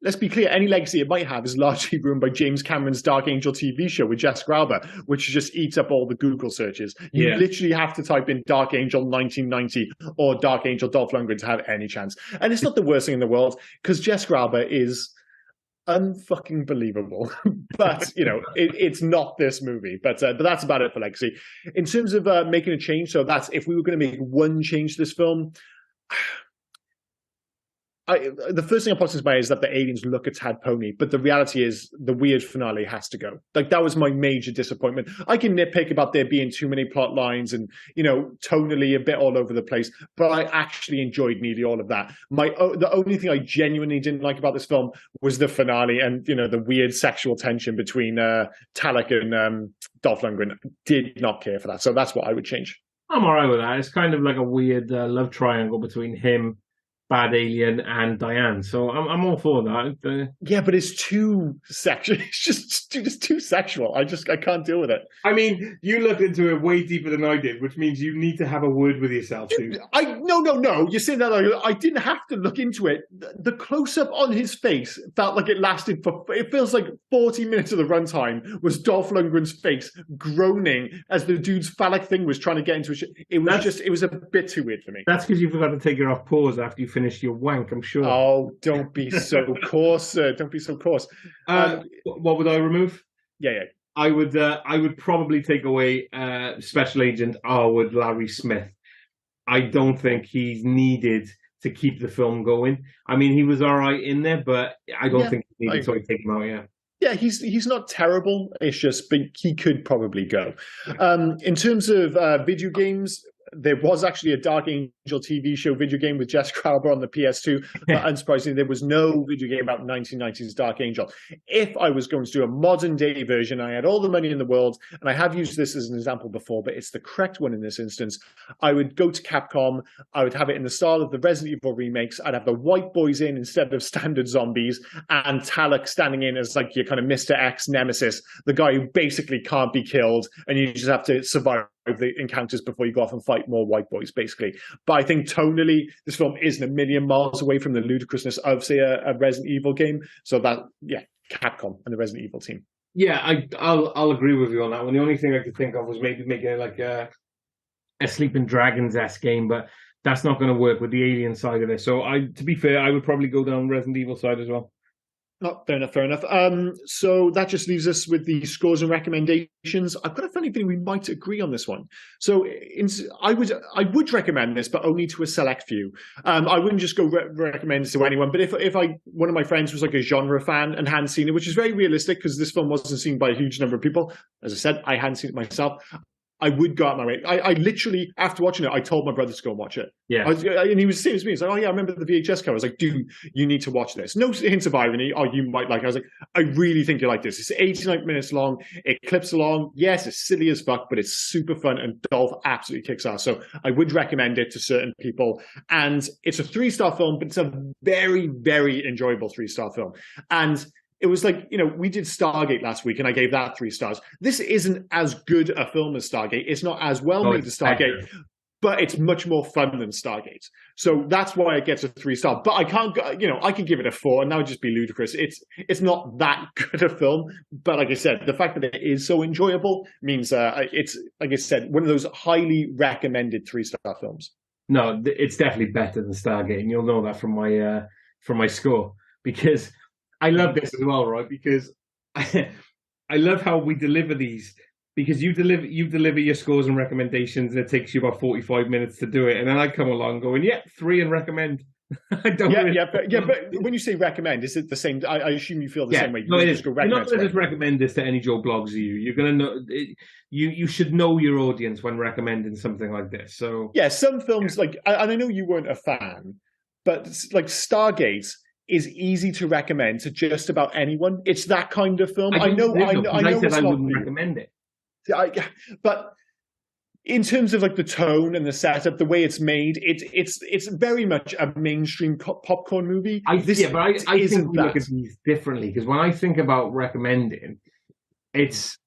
let's be clear, any legacy it might have is largely ruined by James Cameron's Dark Angel TV show with Jessica Alba, which just eats up all the Google searches. You literally have to type in Dark Angel 1990 or Dark Angel Dolph Lundgren to have any chance. And it's not the worst thing in the world, because Jessica Alba is unfucking believable. But, it's not this movie. But that's about it for legacy. In terms of making a change, so that's if we were going to make one change to this film, the first thing that pops into my head is that the aliens look a tad pony, but the reality is the weird finale has to go. Like, that was my major disappointment. I can nitpick about there being too many plot lines and, tonally a bit all over the place, but I actually enjoyed nearly all of that. The only thing I genuinely didn't like about this film was the finale and, the weird sexual tension between Talek and Dolph Lundgren. Did not care for that. So that's what I would change. I'm all right with that. It's kind of like a weird love triangle between him, Bad Alien, and Diane. So I'm all for that. Yeah, but it's too sexual. It's just too sexual. I can't deal with it. I mean, you looked into it way deeper than I did, which means you need to have a word with yourself, dude. No. You're saying that I didn't have to look into it. The close-up on his face felt like it lasted it feels like 40 minutes of the runtime was Dolph Lundgren's face groaning as the dude's phallic thing was trying to get into a shit. It was a bit too weird for me. That's because you forgot to take your off pause after you finished your wank, I'm sure. Oh, don't be so coarse, sir. Don't be so coarse. What would I remove? Yeah. I would probably take away Special Agent Arwood Larry Smith. I don't think he's needed to keep the film going. I mean, he was all right in there, but I don't think he needed to take him out. Yeah, he's not terrible. It's just he could probably go. In terms of video games, there was actually a Dark Angel TV show video game with Jessica Alba on the PS2. But unsurprisingly, there was no video game about 1990s Dark Angel. If I was going to do a modern day version, I had all the money in the world, and I have used this as an example before, but it's the correct one in this instance. I would go to Capcom. I would have it in the style of the Resident Evil remakes. I'd have the white boys in instead of standard zombies, and Talek standing in as like your kind of Mr. X nemesis, the guy who basically can't be killed, and you just have to survive the encounters before you go off and fight more white boys, basically. But I think tonally, this film isn't a million miles away from the ludicrousness of, say, a Resident Evil game. So that, Capcom and the Resident Evil team. Yeah, I'll agree with you on that one. The only thing I could think of was maybe making it like a Sleeping Dragons-esque game, but that's not going to work with the alien side of it. So to be fair, I would probably go down Resident Evil side as well. Not fair enough. Fair enough. So that just leaves us with the scores and recommendations. I've got a funny feeling we might agree on this one. So I would recommend this, but only to a select few. I wouldn't just go recommend this to anyone. But if one of my friends was like a genre fan and hadn't seen it, which is very realistic because this film wasn't seen by a huge number of people. As I said, I hadn't seen it myself. I would go out my way. I literally, after watching it, I told my brother to go and watch it. Yeah. And he was saying to me, he's like, oh yeah, I remember the VHS cover. I was like, dude, you need to watch this. No hints of irony. Oh, you might like it. I was like, I really think you like this. It's 89 minutes long. It clips along. Yes, it's silly as fuck, but it's super fun. And Dolph absolutely kicks ass. So I would recommend it to certain people. And it's a 3-star film, but it's a very, very enjoyable 3-star film. And it was like, we did Stargate last week and I gave that 3 stars. This isn't as good a film as Stargate. It's not as well made as Stargate, but it's much more fun than Stargate. So that's why it gets a 3-star. But I can't, I could give it a 4 and that would just be ludicrous. It's not that good a film. But like I said, the fact that it is so enjoyable means it's, like I said, one of those highly recommended 3-star films. No, it's definitely better than Stargate. And you'll know that from my score, because I love this as well, right? Because I love how we deliver these. Because you deliver your scores and recommendations, and it takes you about 45 minutes to do it, and then I come along going, yeah, 3 and recommend. I don't. But when you say recommend, is it the same? I assume you feel the same way. No, it is. You're not going to just recommend this to any Joe Blogs of you. You're going to know. You should know your audience when recommending something like this. So yeah, some films and I know you weren't a fan, but like Stargate is easy to recommend to just about anyone. It's that kind of film. I know. I said I wouldn't recommend it. But in terms of like the tone and the setup, the way it's made, it's very much a mainstream popcorn movie. I think we look at these differently, because when I think about recommending, it's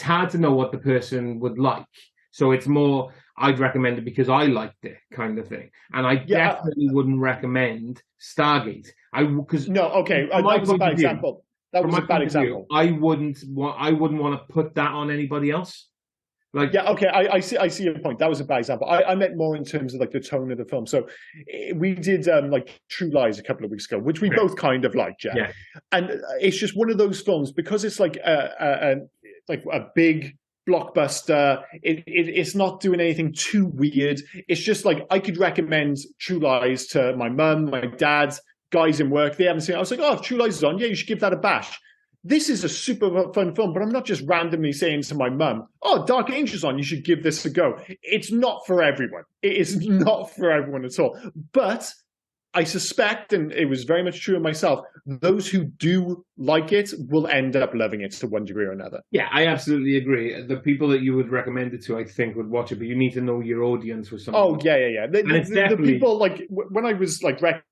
hard to know what the person would like. So it's more, I'd recommend it because I liked it, kind of thing. And I definitely wouldn't recommend Stargate. That was a bad example. That was a bad example. I wouldn't want to put that on anybody else. I see your point. That was a bad example. I meant more in terms of like the tone of the film. So we did like True Lies a couple of weeks ago, which we both kind of liked, Jeff. Yeah. And it's just one of those films, because it's like a big blockbuster. It's not doing anything too weird. It's just like, I could recommend True Lies to my mum, my dad, guys in work. They haven't seen it. I was like, oh, if True Lies is on, yeah, you should give that a bash. This is a super fun film, but I'm not just randomly saying to my mum, oh, Dark Angel's on, you should give this a go. It's not for everyone. It is not for everyone at all. But I suspect, and it was very much true of myself, those who do like it will end up loving it to one degree or another. Yeah, I absolutely agree. The people that you would recommend it to, I think, would watch it, but you need to know your audience with something. Oh, yeah. The people, like, when I was like recommending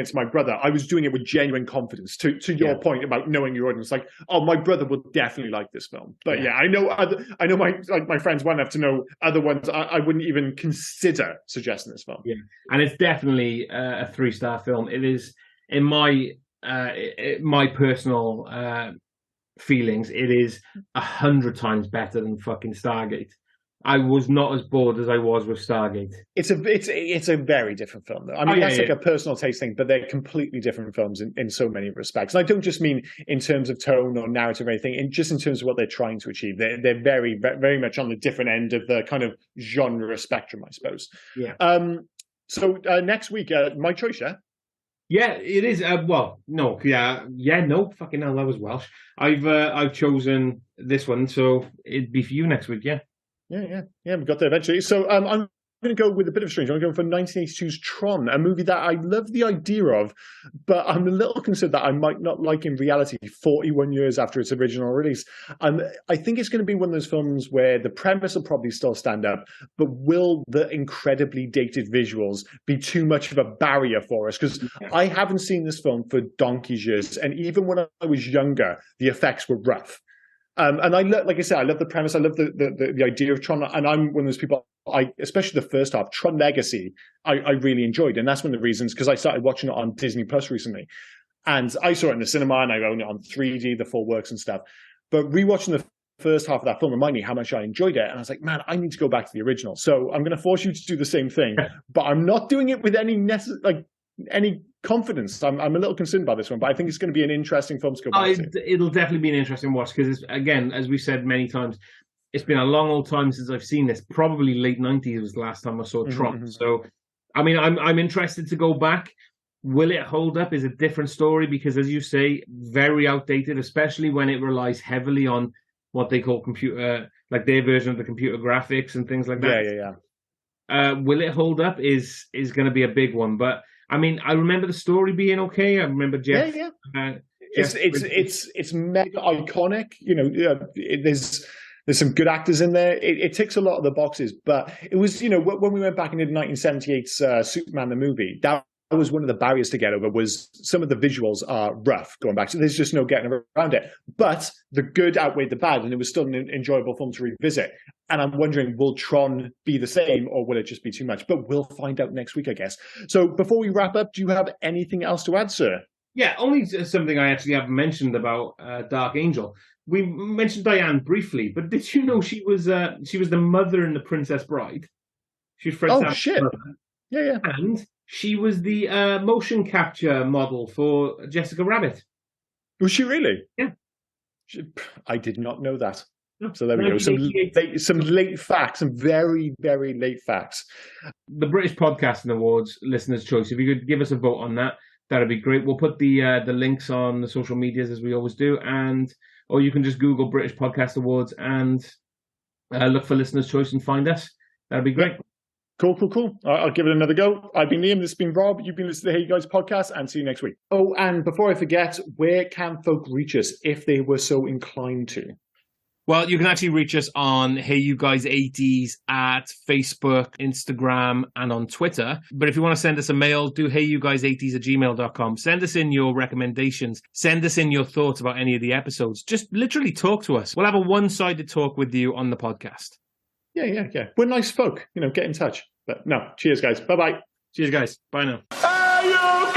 it to my brother, I was doing it with genuine confidence. To your point about knowing your audience, like, oh, my brother would definitely like this film. But I know my friends well enough to know other ones I wouldn't even consider suggesting this film. Yeah, and it's definitely a 3-star film. It is, in my personal feelings, it is 100 times better than fucking Stargate. I was not as bored as I was with Stargate. It's a very different film, though. I mean, that's a personal taste thing, but they're completely different films in so many respects. And I don't just mean in terms of tone or narrative or anything, just in terms of what they're trying to achieve. They're very, very much on the different end of the kind of genre spectrum, I suppose. Yeah. So next week, my choice, yeah? Yeah, it is. No, fucking hell, that was Welsh. I've chosen this one, so it'd be for you next week, yeah. Yeah, we got there eventually. So I'm going to go with a bit of a strange. I'm going for 1982's Tron, a movie that I love the idea of, but I'm a little concerned that I might not like in reality 41 years after its original release. I think it's going to be one of those films where the premise will probably still stand up, but will the incredibly dated visuals be too much of a barrier for us? Because I haven't seen this film for donkey's years, and even when I was younger, the effects were rough. And like I said, I love the premise. I love the idea of Tron. And I'm one of those people, especially the first half, Tron Legacy, I really enjoyed. And that's one of the reasons, because I started watching it on Disney Plus recently. And I saw it in the cinema, and I own it on 3D, the full works and stuff. But rewatching the first half of that film reminded me how much I enjoyed it. And I was like, man, I need to go back to the original. So I'm going to force you to do the same thing. But I'm not doing it with any any confidence. I'm a little concerned about this one, but I think it's going to be an interesting film to go back to. It'll definitely be an interesting watch because, again, as we've said many times, it's been a long old time since I've seen this. Probably late 90s was the last time I saw Tron. So, I mean, I'm interested to go back. Will it hold up is a different story because, as you say, very outdated, especially when it relies heavily on what they call computer, like their version of the computer graphics and things like that. Yeah. Will it hold up is going to be a big one. But, I mean, I remember the story being okay. I remember Jeff. It's mega iconic. You know, there's some good actors in there. It ticks a lot of the boxes. But it was, you know, when we went back into 1978's Superman the movie, that was one of the barriers to get over. Was some of the visuals are rough going back, so there's just no getting around it. But the good outweighed the bad, and it was still an enjoyable film to revisit. And I'm wondering, will Tron be the same, or will it just be too much? But we'll find out next week, I guess. So before we wrap up, do you have anything else to add, sir? Yeah, only something I actually haven't mentioned about Dark Angel. We mentioned Diane briefly, but did you know she was the mother in The Princess Bride? She was Fred Savage shit. mother. Yeah. And she was the motion capture model for Jessica Rabbit. Was she really? Yeah. I did not know that. No. So there we go. Some late facts, some very, very late facts. The British Podcasting Awards, Listener's Choice. If you could give us a vote on that, that'd be great. We'll put the links on the social medias as we always do, or you can just Google British Podcast Awards and look for Listener's Choice and find us. That'd be great. Cool. I'll give it another go. I've been Liam, this has been Rob. You've been listening to the Hey You Guys podcast, and see you next week. Oh, and before I forget, where can folk reach us if they were so inclined to? Well, you can actually reach us on Hey You Guys 80s at Facebook, Instagram, and on Twitter. But if you want to send us a mail, do heyyouguys80s@gmail.com. Send us in your recommendations. Send us in your thoughts about any of the episodes. Just literally talk to us. We'll have a one-sided talk with you on the podcast. Yeah. We're nice folk. You know, get in touch. But no, cheers, guys. Bye-bye. Cheers, guys. Bye now.